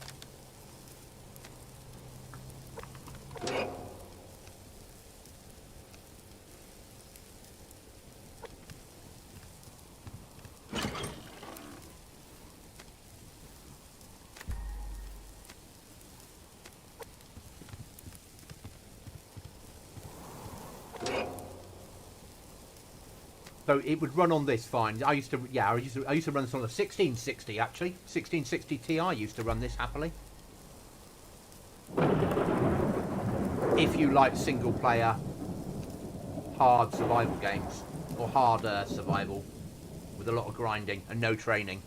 Speaker 1: So it would run on this fine. I used to run this on a 1660 actually. 1660 Ti used to run this happily. If you like single player hard survival games, or harder survival with a lot of grinding and no training.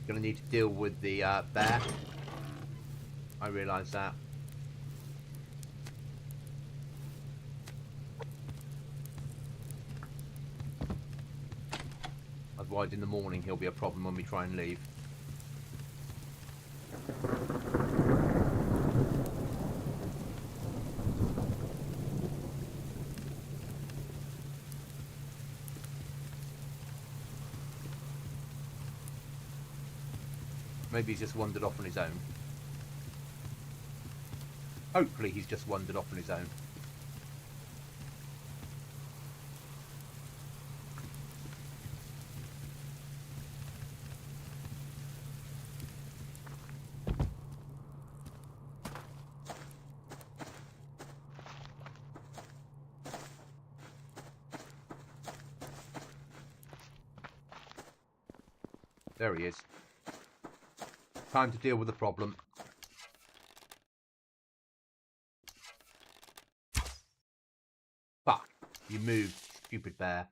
Speaker 1: Gonna need to deal with the bear. I realise that. Otherwise in the morning he'll be a problem when we try and leave. Maybe he's just wandered off on his own. Hopefully he's just wandered off on his own. There he is. Time to deal with the problem. Fuck. You moved, stupid bear.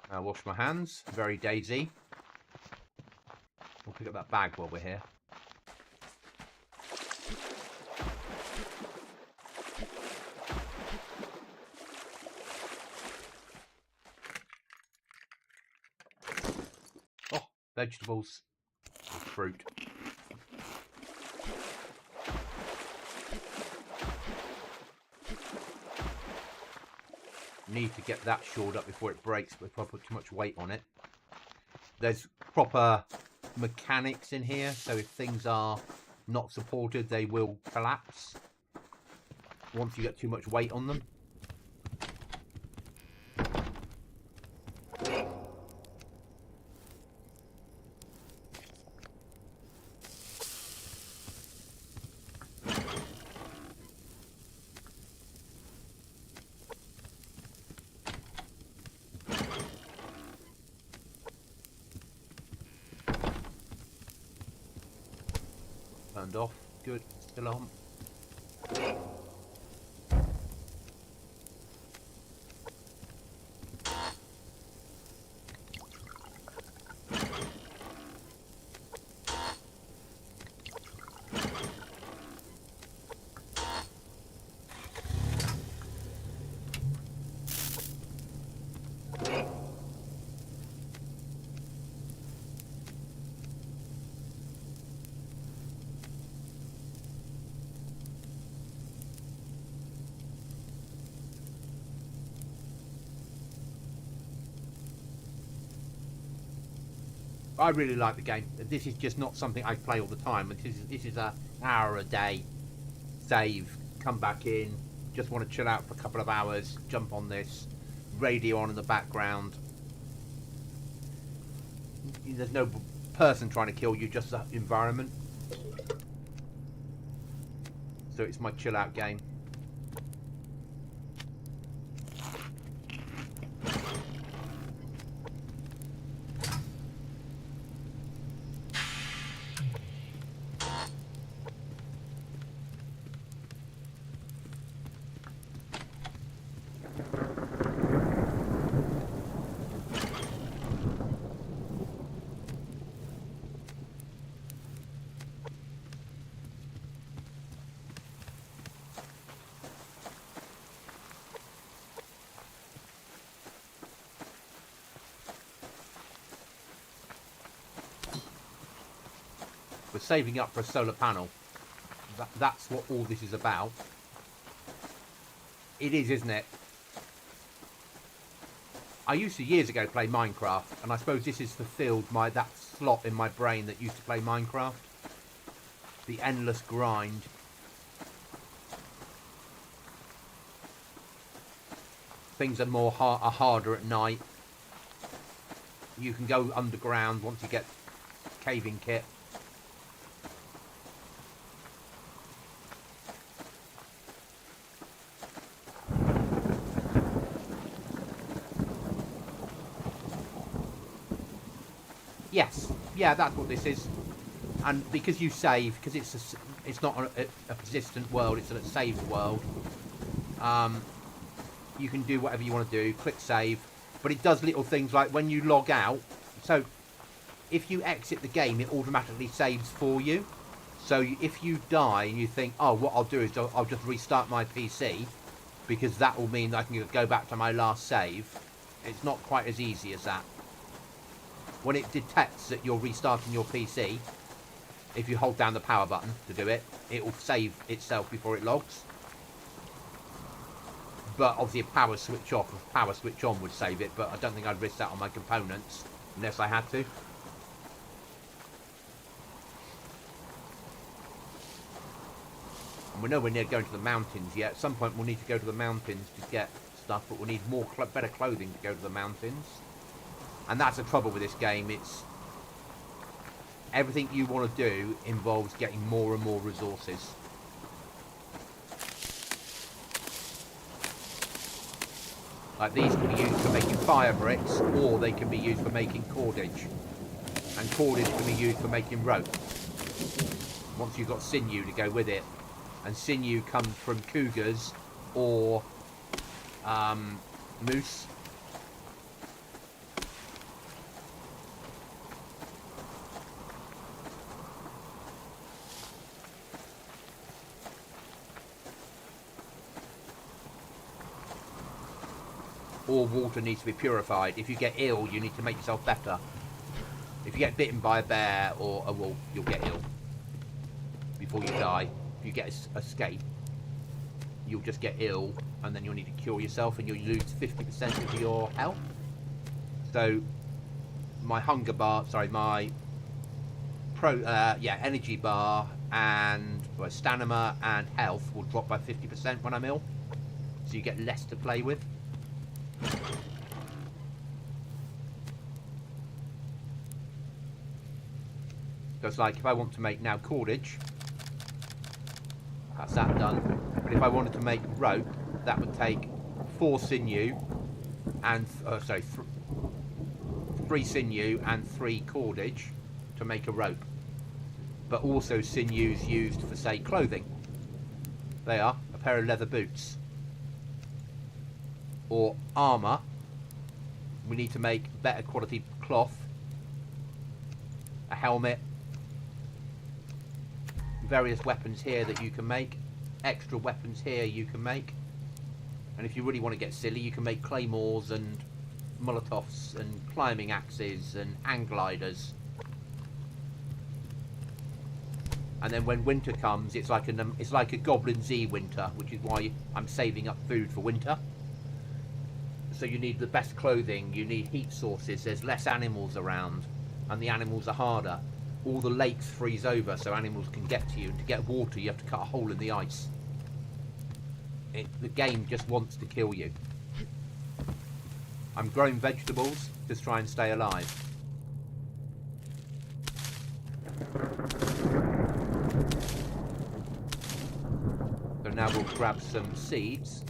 Speaker 1: Now wash my hands. Very daisy. We'll pick up that bag while we're here. Oh, vegetables. Or fruit. Need to get that shored up before it breaks if I put too much weight on it. There's proper mechanics in here, so if things are not supported they will collapse once you get too much weight on them. turned off. Good, still on. I really like the game. This is just not something I play all the time. This is an hour a day save, come back in, just want to chill out for a couple of hours, jump on this, radio on in the background. There's no person trying to kill you, just the environment. So it's my chill out game. We're saving up for a solar panel. That's what all this is about. It is, isn't it? I used to years ago play Minecraft, and I suppose this has fulfilled that slot in my brain that used to play Minecraft. The endless grind. Things are harder at night. You can go underground once you get caving kit. Yes, yeah, that's what this is. And because you save, because it's not a persistent world, it's a saved world. You can do whatever you want to do, click save, but it does little things like when you log out. So if you exit the game, it automatically saves for you. So if you die and you think, oh, what I'll do is I'll just restart my PC, because that will mean that I can go back to my last save. It's not quite as easy as that. When it detects that you're restarting your PC, if you hold down the power button to do it, it will save itself before it logs. But obviously a power switch off or power switch on would save it, but I don't think I'd risk that on my components unless I had to. And we're nowhere near going to the mountains yet. At some point we'll need to go to the mountains to get stuff, but we'll need better clothing to go to the mountains. And that's the trouble with this game. It's everything you want to do involves getting more and more resources. Like these can be used for making fire bricks, or they can be used for making cordage. And cordage can be used for making rope. Once you've got sinew to go with it. And sinew comes from cougars or moose. Or water needs to be purified. If you get ill, you need to make yourself better. If you get bitten by a bear or a wolf, you'll get ill before you die. If you get escape, you'll just get ill, and then you'll need to cure yourself, and you'll lose 50% of your health. So, my hunger bar, sorry, my energy bar and stamina and health will drop by 50% when I'm ill. So you get less to play with. So it's like if I want to make now cordage, that's that done. But if I wanted to make rope, that would take 4 sinew and 3 sinew and 3 cordage to make a rope. but also sinews used for, say, clothing. They are a pair of leather boots. Or armour. We need to make better quality cloth. A helmet. Various weapons here that you can make. Extra weapons here you can make. And if you really want to get silly, you can make claymores and molotovs and climbing axes and hang gliders. And then when winter comes, it's like a Goblin Z winter, which is why I'm saving up food for winter. So you need the best clothing, you need heat sources, there's less animals around, and the animals are harder. All the lakes freeze over so animals can get to you, and to get water you have to cut a hole in the ice. The game just wants to kill you. I'm growing vegetables to try and stay alive. So now we'll grab some seeds.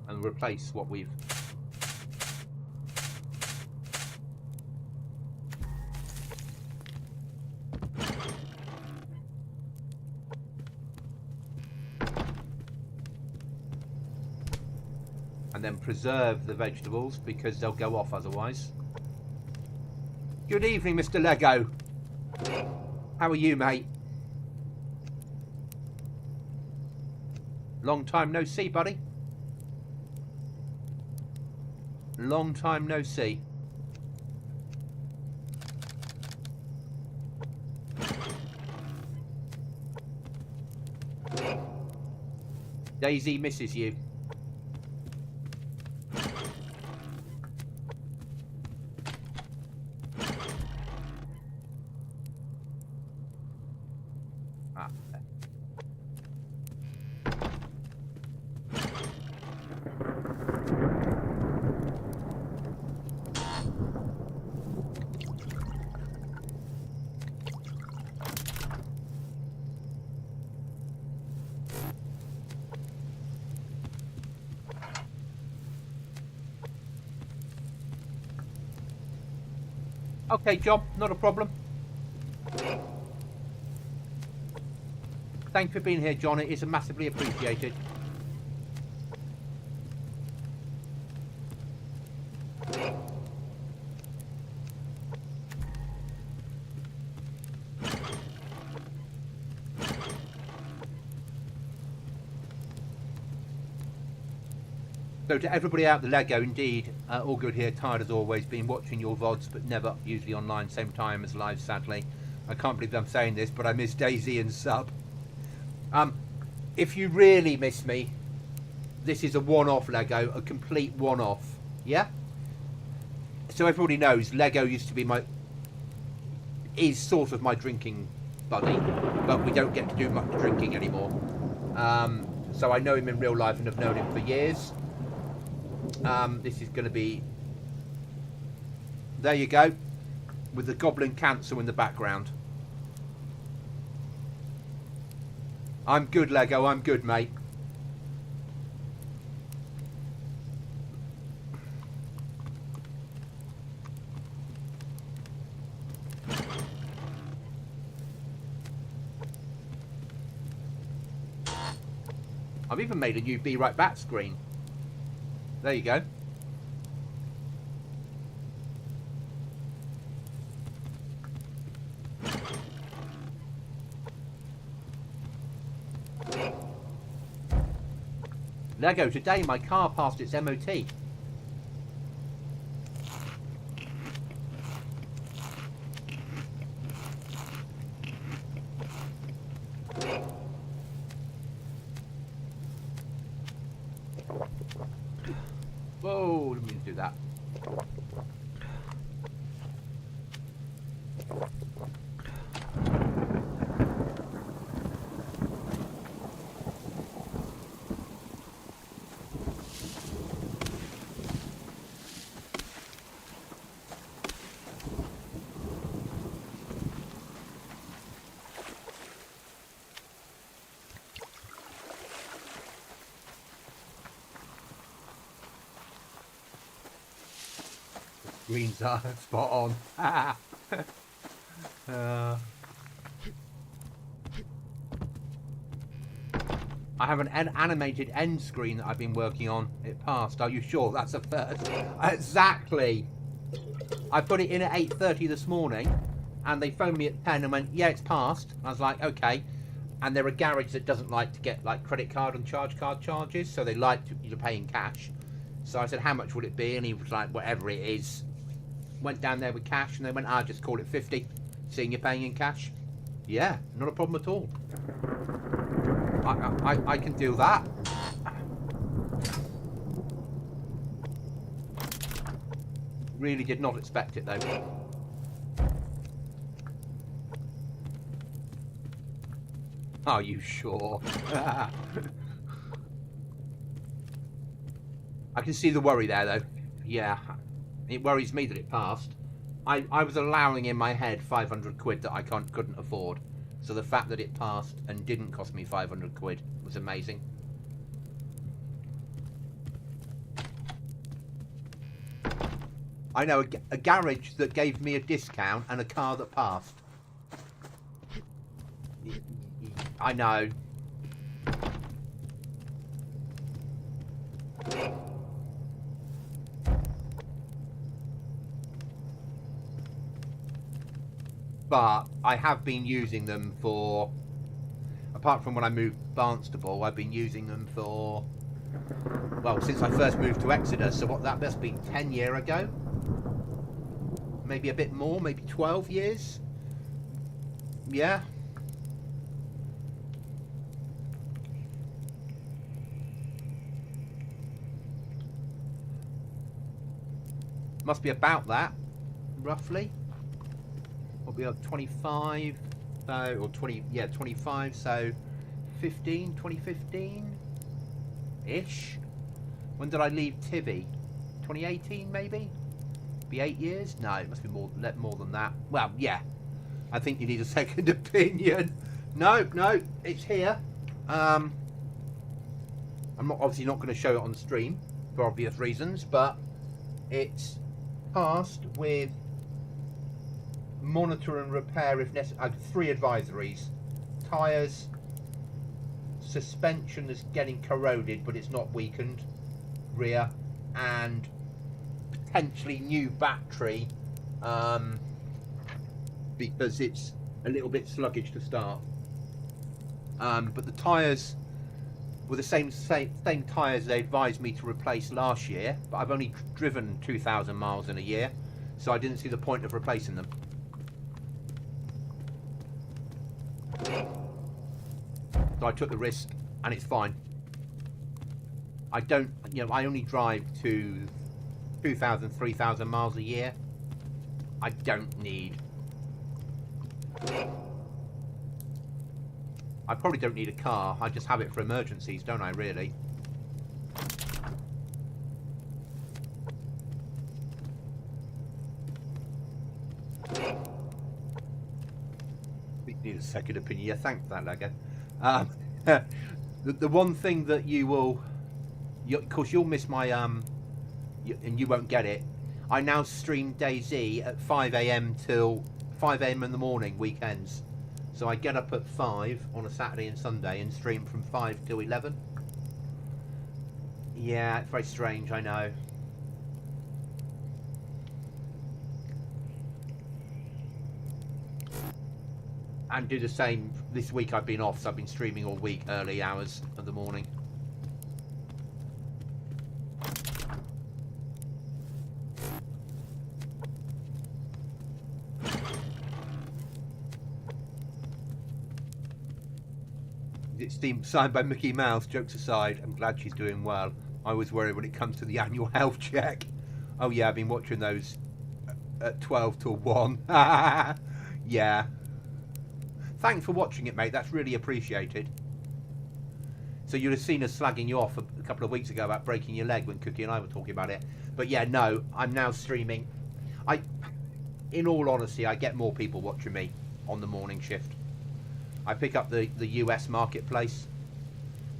Speaker 1: And replace what we've... And then preserve the vegetables because they'll go off otherwise. Good evening, Mr. Lego. How are you, mate? Long time no see, buddy. Long time no see. Daisy misses you. Okay, job, not a problem. Thanks for being here, John. It is massively appreciated. So to everybody out the Lego, indeed, all good here, tired as always, been watching your VODs, but never usually online, same time as live, sadly. I can't believe I'm saying this, but I miss Daisy and Sub. If you really miss me, this is a one-off Lego, a complete one-off, yeah? So everybody knows, Lego used to be is sort of my drinking buddy, but we don't get to do much drinking anymore. So I know him in real life and have known him for years. This is going to be... There you go. With the goblin cancer in the background. I'm good, Lego. I'm good, mate. I've even made a new Be Right Back screen. There you go. Lego, today my car passed its MOT. Whoa, didn't mean to do that. Greens are spot on. I have an animated end screen that I've been working on. It passed. Are you sure that's a first? Exactly. I put it in at 8:30 this morning, and they phoned me at 10 and went, yeah, it's passed. I was like, okay. And they're a garage that doesn't like to get like credit card and charge card charges, so they like you to pay in cash. So I said, how much would it be? And he was like, whatever it is. Went down there with cash, and they went, just call it 50. Seeing you're paying in cash. Yeah, not a problem at all. I can do that. Really did not expect it though. Are you sure? I can see the worry there though. Yeah, it worries me that it passed. I was allowing in my head 500 quid that I couldn't afford. So the fact that it passed and didn't cost me 500 quid was amazing. I know a garage that gave me a discount and a car that passed. I know. But I have been using them for, apart from when I moved Barnstable, I've been using them for, well, since I first moved to Exeter, so what, that must be 10 years ago? Maybe a bit more, maybe 12 years? Yeah. Must be about that, roughly. We'll be up 25, so, or 20, yeah, 25, so 2015-ish. When did I leave Tivy? 2018 maybe? Be 8 years? No, it must be more than that. Well, yeah. I think you need a second opinion. No, it's here. I'm obviously not going to show it on stream for obvious reasons, but it's passed with monitor and repair if necessary. 3 advisories: tyres, suspension is getting corroded but it's not weakened, rear, and potentially new battery, because it's a little bit sluggish to start. But the tyres were the same tyres they advised me to replace last year, but I've only driven 2,000 miles in a year, so I didn't see the point of replacing them. So I took the risk, and it's fine. I don't, I only drive to 2,000, 3,000 miles a year. I don't need. I probably don't need a car. I just have it for emergencies, don't I, really? We need a second opinion. Yeah, thanks for that, Lego. The one thing that you will, of course, you'll miss my and you won't get it. I now stream DayZ at 5 AM till 5 AM in the morning weekends. So I get up at 5 on a Saturday and Sunday and stream from 5 till 11. Yeah, it's very strange, I know. And do the same this week. I've been off, so I've been streaming all week, early hours of the morning. It's signed by Mickey Mouse. Jokes aside, I'm glad she's doing well. I always worry when it comes to the annual health check. Oh yeah, I've been watching those at 12 till 1. Yeah. Thanks for watching it, mate. That's really appreciated. So you'd have seen us slagging you off a couple of weeks ago about breaking your leg when Cookie and I were talking about it. But yeah, no, I'm now streaming. In all honesty, I get more people watching me on the morning shift. I pick up the US marketplace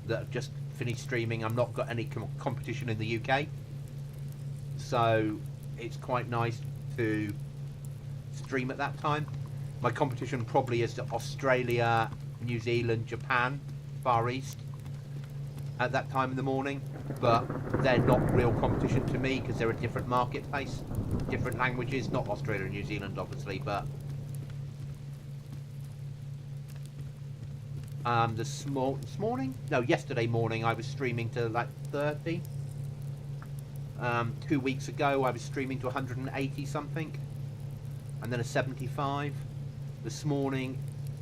Speaker 1: that have just finished streaming. I've not got any competition in the UK. So it's quite nice to stream at that time. My competition probably is to Australia, New Zealand, Japan, Far East at that time in the morning, but they're not real competition to me because they're a different marketplace, different languages. Not Australia and New Zealand, obviously, but yesterday morning I was streaming to like 30. 2 weeks ago I was streaming to 180 something, and then a 75. This morning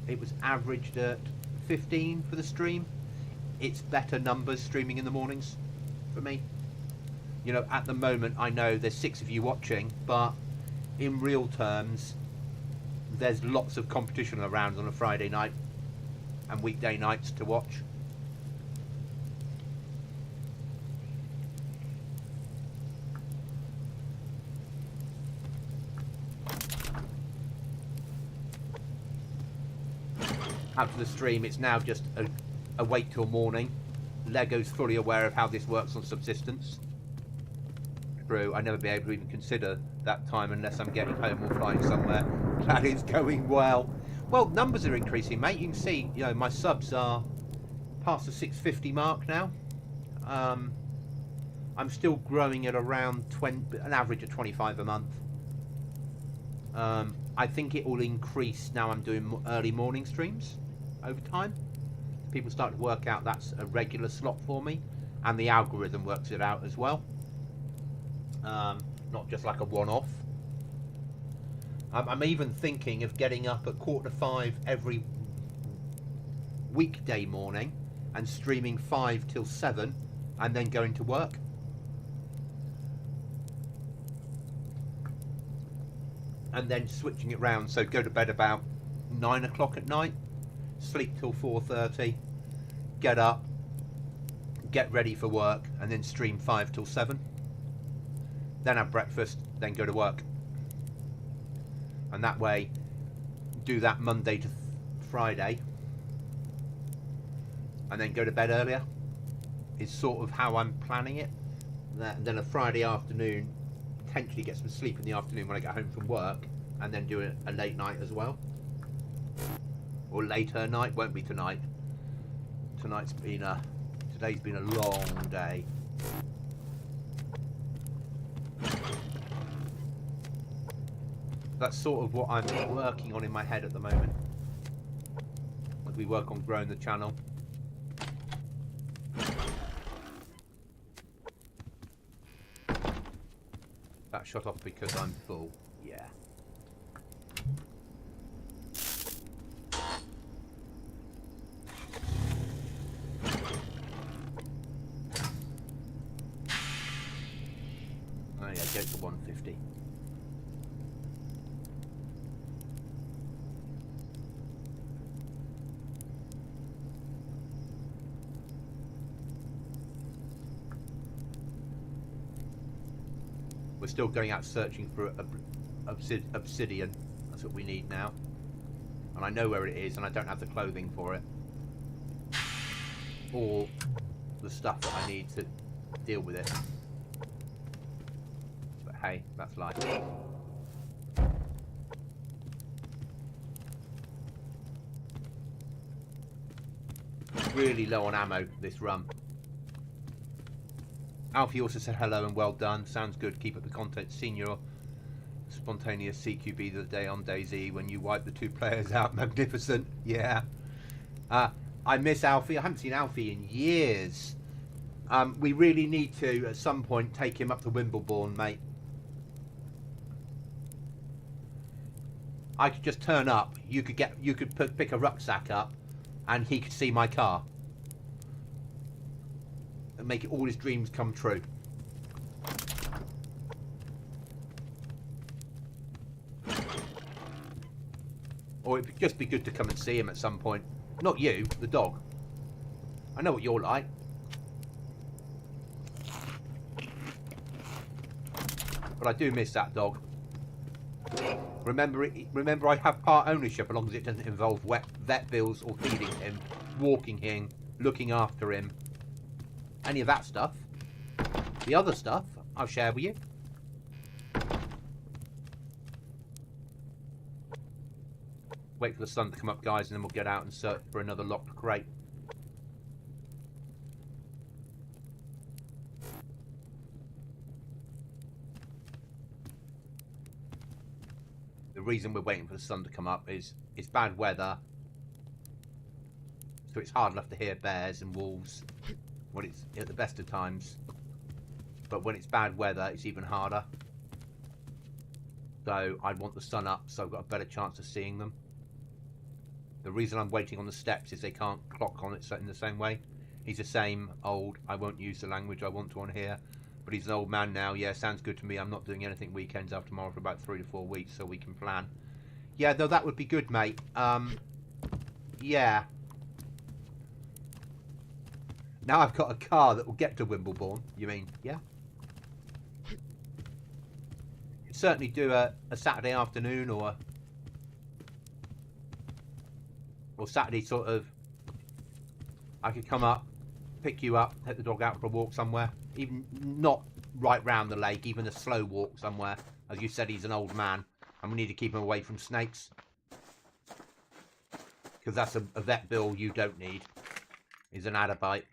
Speaker 1: it was averaged at 15 for the stream. It's better numbers streaming in the mornings for me. You know, at the moment I know there's 6 of you watching, but in real terms there's lots of competition around on a Friday night and weekday nights to watch. After the stream, it's now just a wait till morning. Lego's fully aware of how this works on Subsistence. True, I never be able to even consider that time unless I'm getting home or flying somewhere. That is going well. Well, numbers are increasing, mate. You can see, you know, my subs are past the 650 mark now. I'm still growing at around an average of 25 a month. I think it will increase now I'm doing early morning streams over time. People start to work out that's a regular slot for me, and the algorithm works it out as well. Not just like a one-off. I'm even thinking of getting up at 4:45 every weekday morning and streaming 5 till 7 and then going to work. And then switching it round, so go to bed about 9 o'clock at night, sleep till 4:30, get up, get ready for work, and then stream 5 till 7. Then have breakfast, then go to work. And that way, do that Monday to Friday, and then go to bed earlier, is sort of how I'm planning it. Then a Friday afternoon, potentially get some sleep in the afternoon when I get home from work, and then do a late night as well. Or later night, won't be tonight. Today's been a long day. That's sort of what I'm working on in my head at the moment as we work on growing the channel. That shut off because I'm full. Yeah. Oh yeah, go to 150. We're still going out searching for obsidian. That's what we need now. And I know where it is, and I don't have the clothing for it. Or the stuff that I need to deal with it. But hey, that's life. Really low on ammo this run. Alfie also said hello and well done. Sounds good. Keep up the content. Seen your spontaneous CQB the day on DayZ when you wiped the 2 players out. Magnificent. Yeah. I miss Alfie. I haven't seen Alfie in years. We really need to, at some point, take him up to Wimbledon, mate. I could just turn up. You could pick a rucksack up, and he could see my car. And make all his dreams come true. Or it'd just be good to come and see him at some point. Not you, the dog. I know what you're like. But I do miss that dog. Remember I have part ownership as long as it doesn't involve vet bills or feeding him, walking him, looking after him. Any of that stuff. The other stuff I'll share with you. Wait for the sun to come up, guys, and then we'll get out and search for another locked crate. The reason we're waiting for the sun to come up is it's bad weather, so it's hard enough to hear bears and wolves when it's at the best of times. But when it's bad weather, it's even harder. So I'd want the sun up so I've got a better chance of seeing them. The reason I'm waiting on the steps is they can't clock on it in the same way. He's the same old, I won't use the language I want to on here, but he's an old man now. Yeah, sounds good to me. I'm not doing anything weekends after tomorrow for about 3 to 4 weeks, so we can plan. Yeah, though that would be good, mate. Yeah. Now I've got a car that will get to Wimbledon, you mean? Yeah. Certainly do a Saturday afternoon or Saturday sort of. I could come up, pick you up, take the dog out for a walk somewhere, even not right round the lake, even a slow walk somewhere. As you said, he's an old man and we need to keep him away from snakes, because that's a vet bill you don't need, is an adder bite.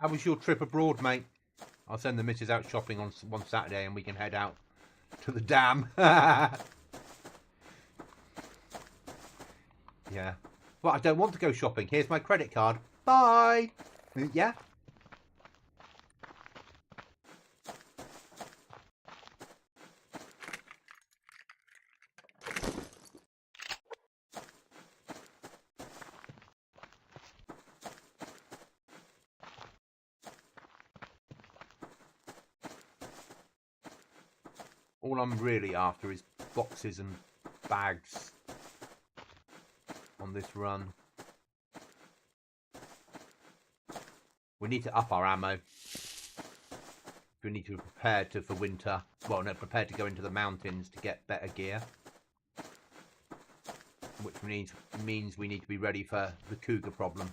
Speaker 1: How was your trip abroad, mate? I'll send the missus out shopping on one Saturday and we can head out to the dam. Yeah. Well, I don't want to go shopping. Here's my credit card. Bye. Yeah. All I'm really after is boxes and bags on this run. We need to up our ammo. We need to be prepared for winter. Well, no, prepared to go into the mountains to get better gear. Which means we need to be ready for the cougar problem.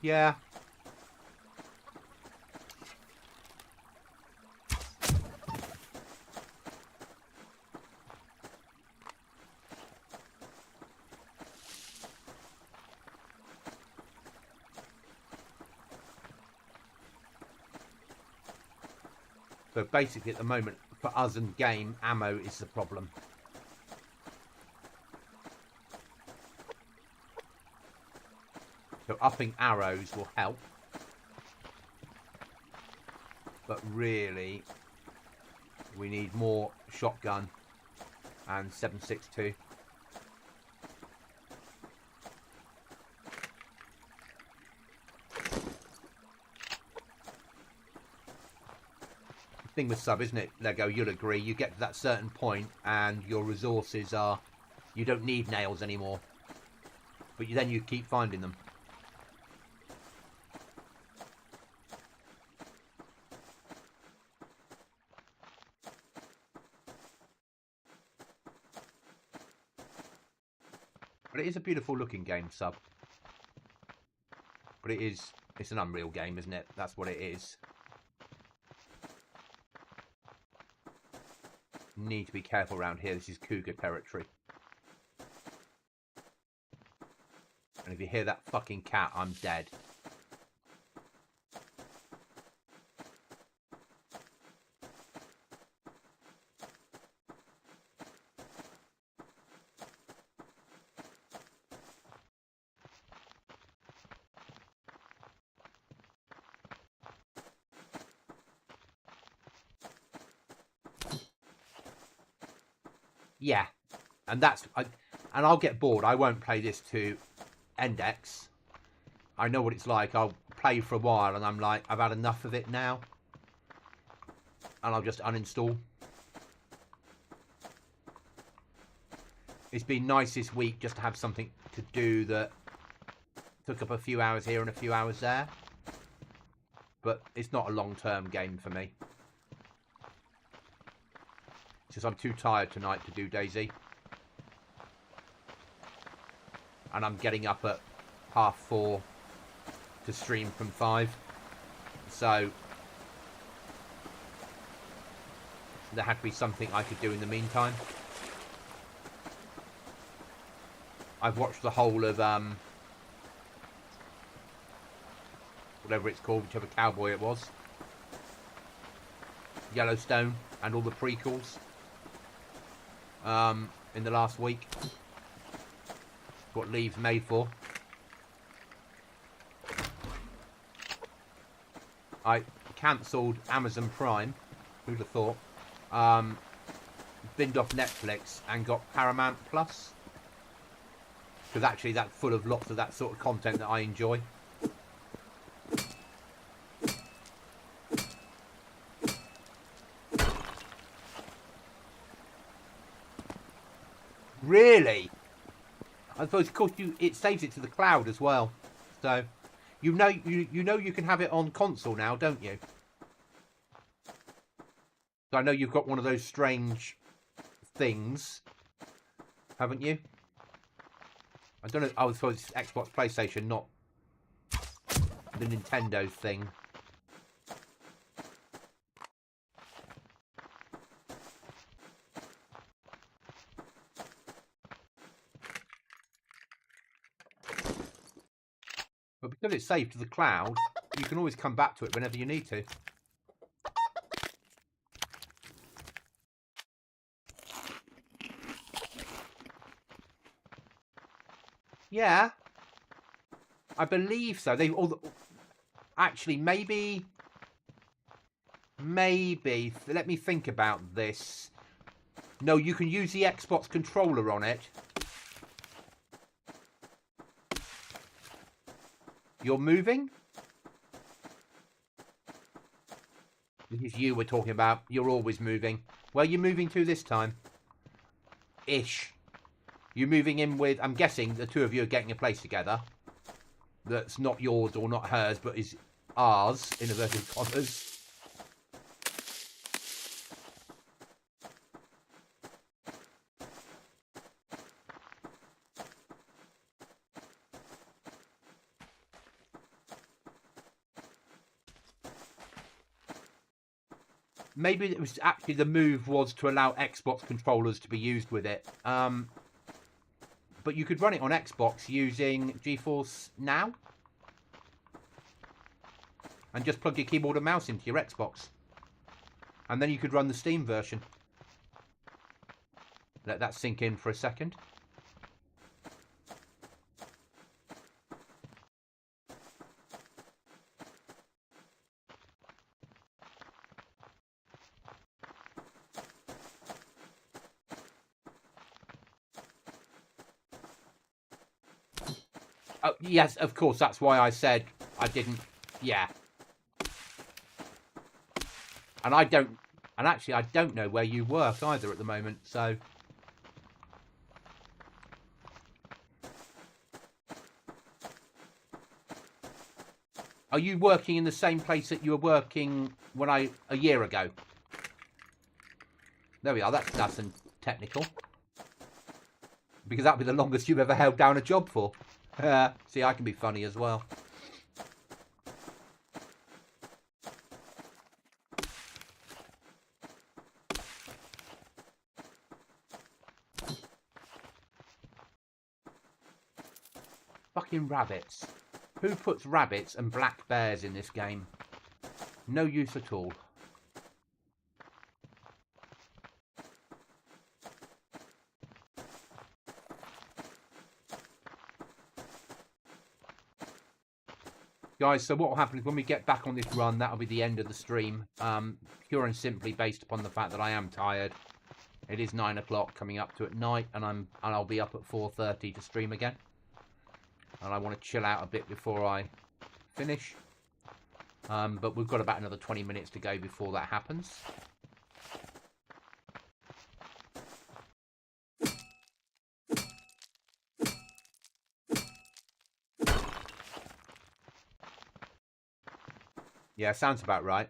Speaker 1: Yeah. So basically at the moment, for us and game, ammo is the problem. So upping arrows will help. But really, we need more shotgun and 7.62. Thing with sub, isn't it, Lego? You'll agree. You get to that certain point and your resources are, you don't need nails anymore, but then you keep finding them. But it is a beautiful looking game, sub. But it's an Unreal game, isn't it? That's what it is. Need to be careful around here. This is cougar territory. And if you hear that fucking cat, I'm dead. Yeah, and that's And I'll get bored. I won't play this to index. I know what it's like. I'll play for a while and I'm like, I've had enough of it now. And I'll just uninstall. It's been nice this week just to have something to do that took up a few hours here and a few hours there. But it's not a long-term game for me. It's just I'm too tired tonight to do DayZ. And I'm getting up at 4:30 to stream from 5. So there had to be something I could do in the meantime. I've watched the whole of whatever it's called, whichever cowboy it was, Yellowstone, and all the prequels in the last week. What Leave's made for. I cancelled Amazon Prime. Who'd have thought? Binned off Netflix and got Paramount Plus. Because actually that's full of lots of that sort of content that I enjoy. Really? I suppose, of course, it saves it to the cloud as well. So, you know you can have it on console now, don't you? So I know you've got one of those strange things, haven't you? I don't know. I suppose it's Xbox, PlayStation, not the Nintendo thing. But because it's saved to the cloud, you can always come back to it whenever you need to. Yeah, I believe so. They all actually maybe. Let me think about this. No, you can use the Xbox controller on it. You're moving? This is you we're talking about. You're always moving. Where are you moving to this time? Ish. You're moving in with... I'm guessing the two of you are getting a place together. That's not yours or not hers, but is ours, in inverted commas. Maybe it was actually the move was to allow Xbox controllers to be used with it. But you could run it on Xbox using GeForce Now. And just plug your keyboard and mouse into your Xbox. And then you could run the Steam version. Let that sink in for a second. Oh, yes, of course, that's why I said I didn't, yeah. And actually I don't know where you work either at the moment, so. Are you working in the same place that you were working a year ago? There we are, that's nice and technical. Because that'll be the longest you've ever held down a job for. See, I can be funny as well. Fucking rabbits. Who puts rabbits and black bears in this game? No use at all. Guys, so what will happen is when we get back on this run, that'll be the end of the stream. Pure and simply based upon the fact that I am tired. It is 9 o'clock coming up to at night, and I'll be up at 4:30 to stream again. And I want to chill out a bit before I finish. But we've got about another 20 minutes to go before that happens. Yeah, sounds about right.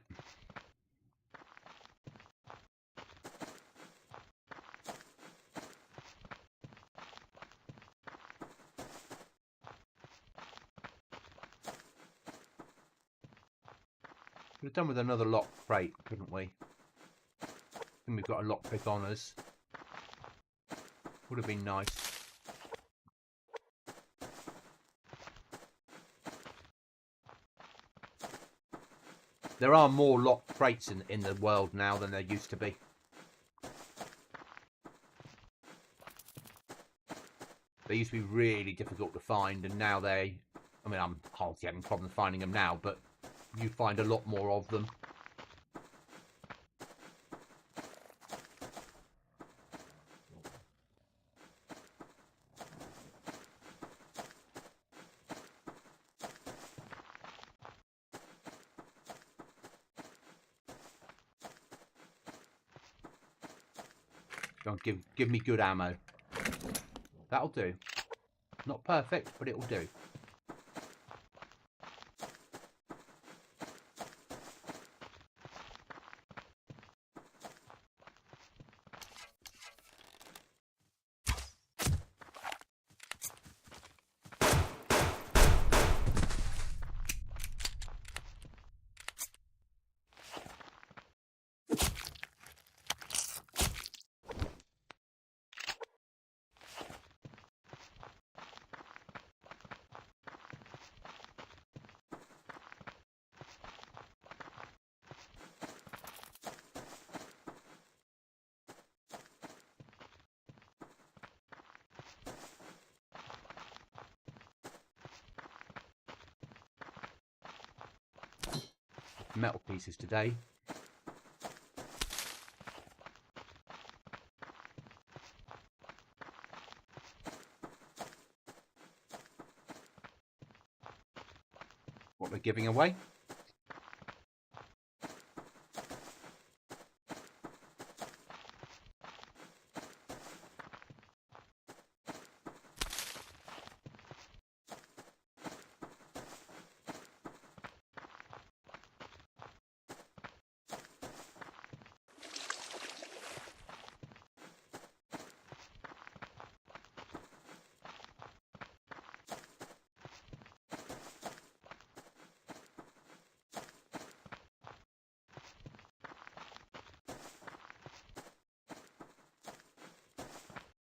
Speaker 1: Could have done with another lock crate, couldn't we? And we've got a lockpick on us. Would have been nice. There are more lock crates in the world now than there used to be. They used to be really difficult to find, and now I mean, I'm hardly having problems finding them now, but you find a lot more of them. Don't give me good ammo. That'll do. Not perfect, but it'll do. Metal pieces today. What we're giving away.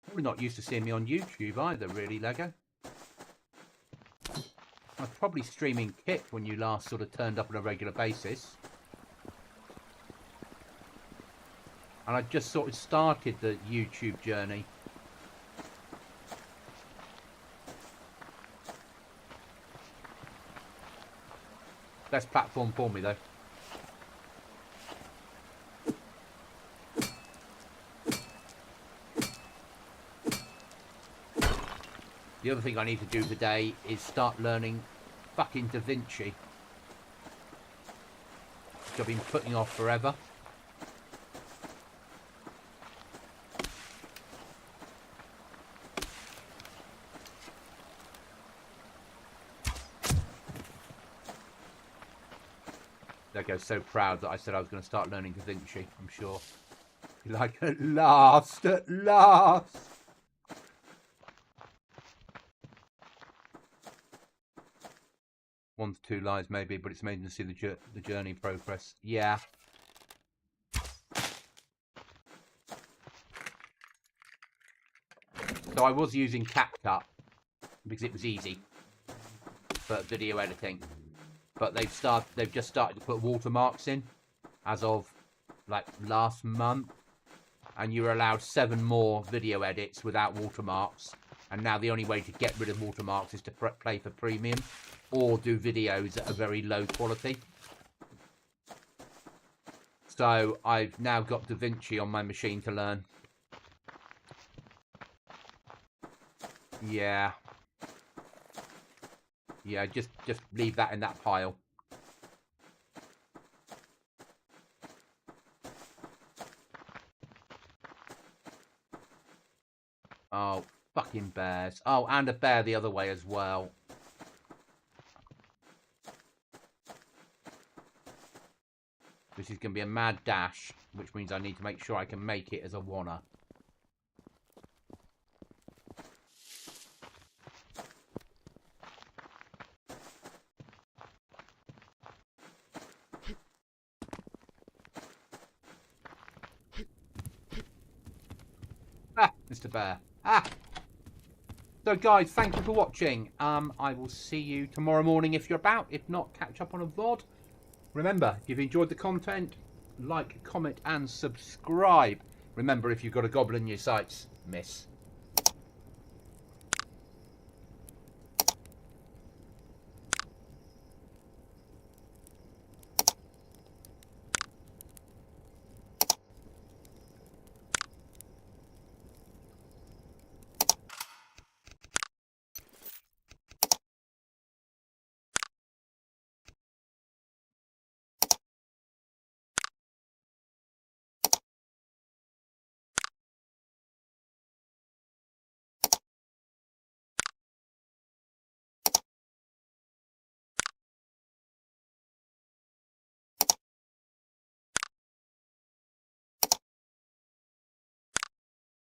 Speaker 1: Probably not used to seeing me on YouTube either, really, Lego. I was probably streaming Kit when you last sort of turned up on a regular basis. And I just sort of started the YouTube journey. Best platform for me, though. The other thing I need to do today is start learning fucking DaVinci, which I've been putting off forever. That goes so proud that I said I was going to start learning DaVinci, I'm sure. Like, at last, at last! One to two lives maybe, but it's amazing to see the journey progress. Yeah. So I was using CapCut because it was easy for video editing, but they've just started to put watermarks in as of like last month, and you were allowed 7 more video edits without watermarks. And now the only way to get rid of watermarks is to play for premium or do videos at a very low quality. So I've now got DaVinci on my machine to learn. Yeah. Yeah, just leave that in that pile. Oh, fucking bears. Oh, and a bear the other way as well. This is going to be a mad dash, which means I need to make sure I can make it as a wanna. Ah, Mr. Bear. Ah! So, guys, thank you for watching. I will see you tomorrow morning if you're about. If not, catch up on a VOD. Remember, if you've enjoyed the content, like, comment, and subscribe. Remember, if you've got a goblin in your sights, miss.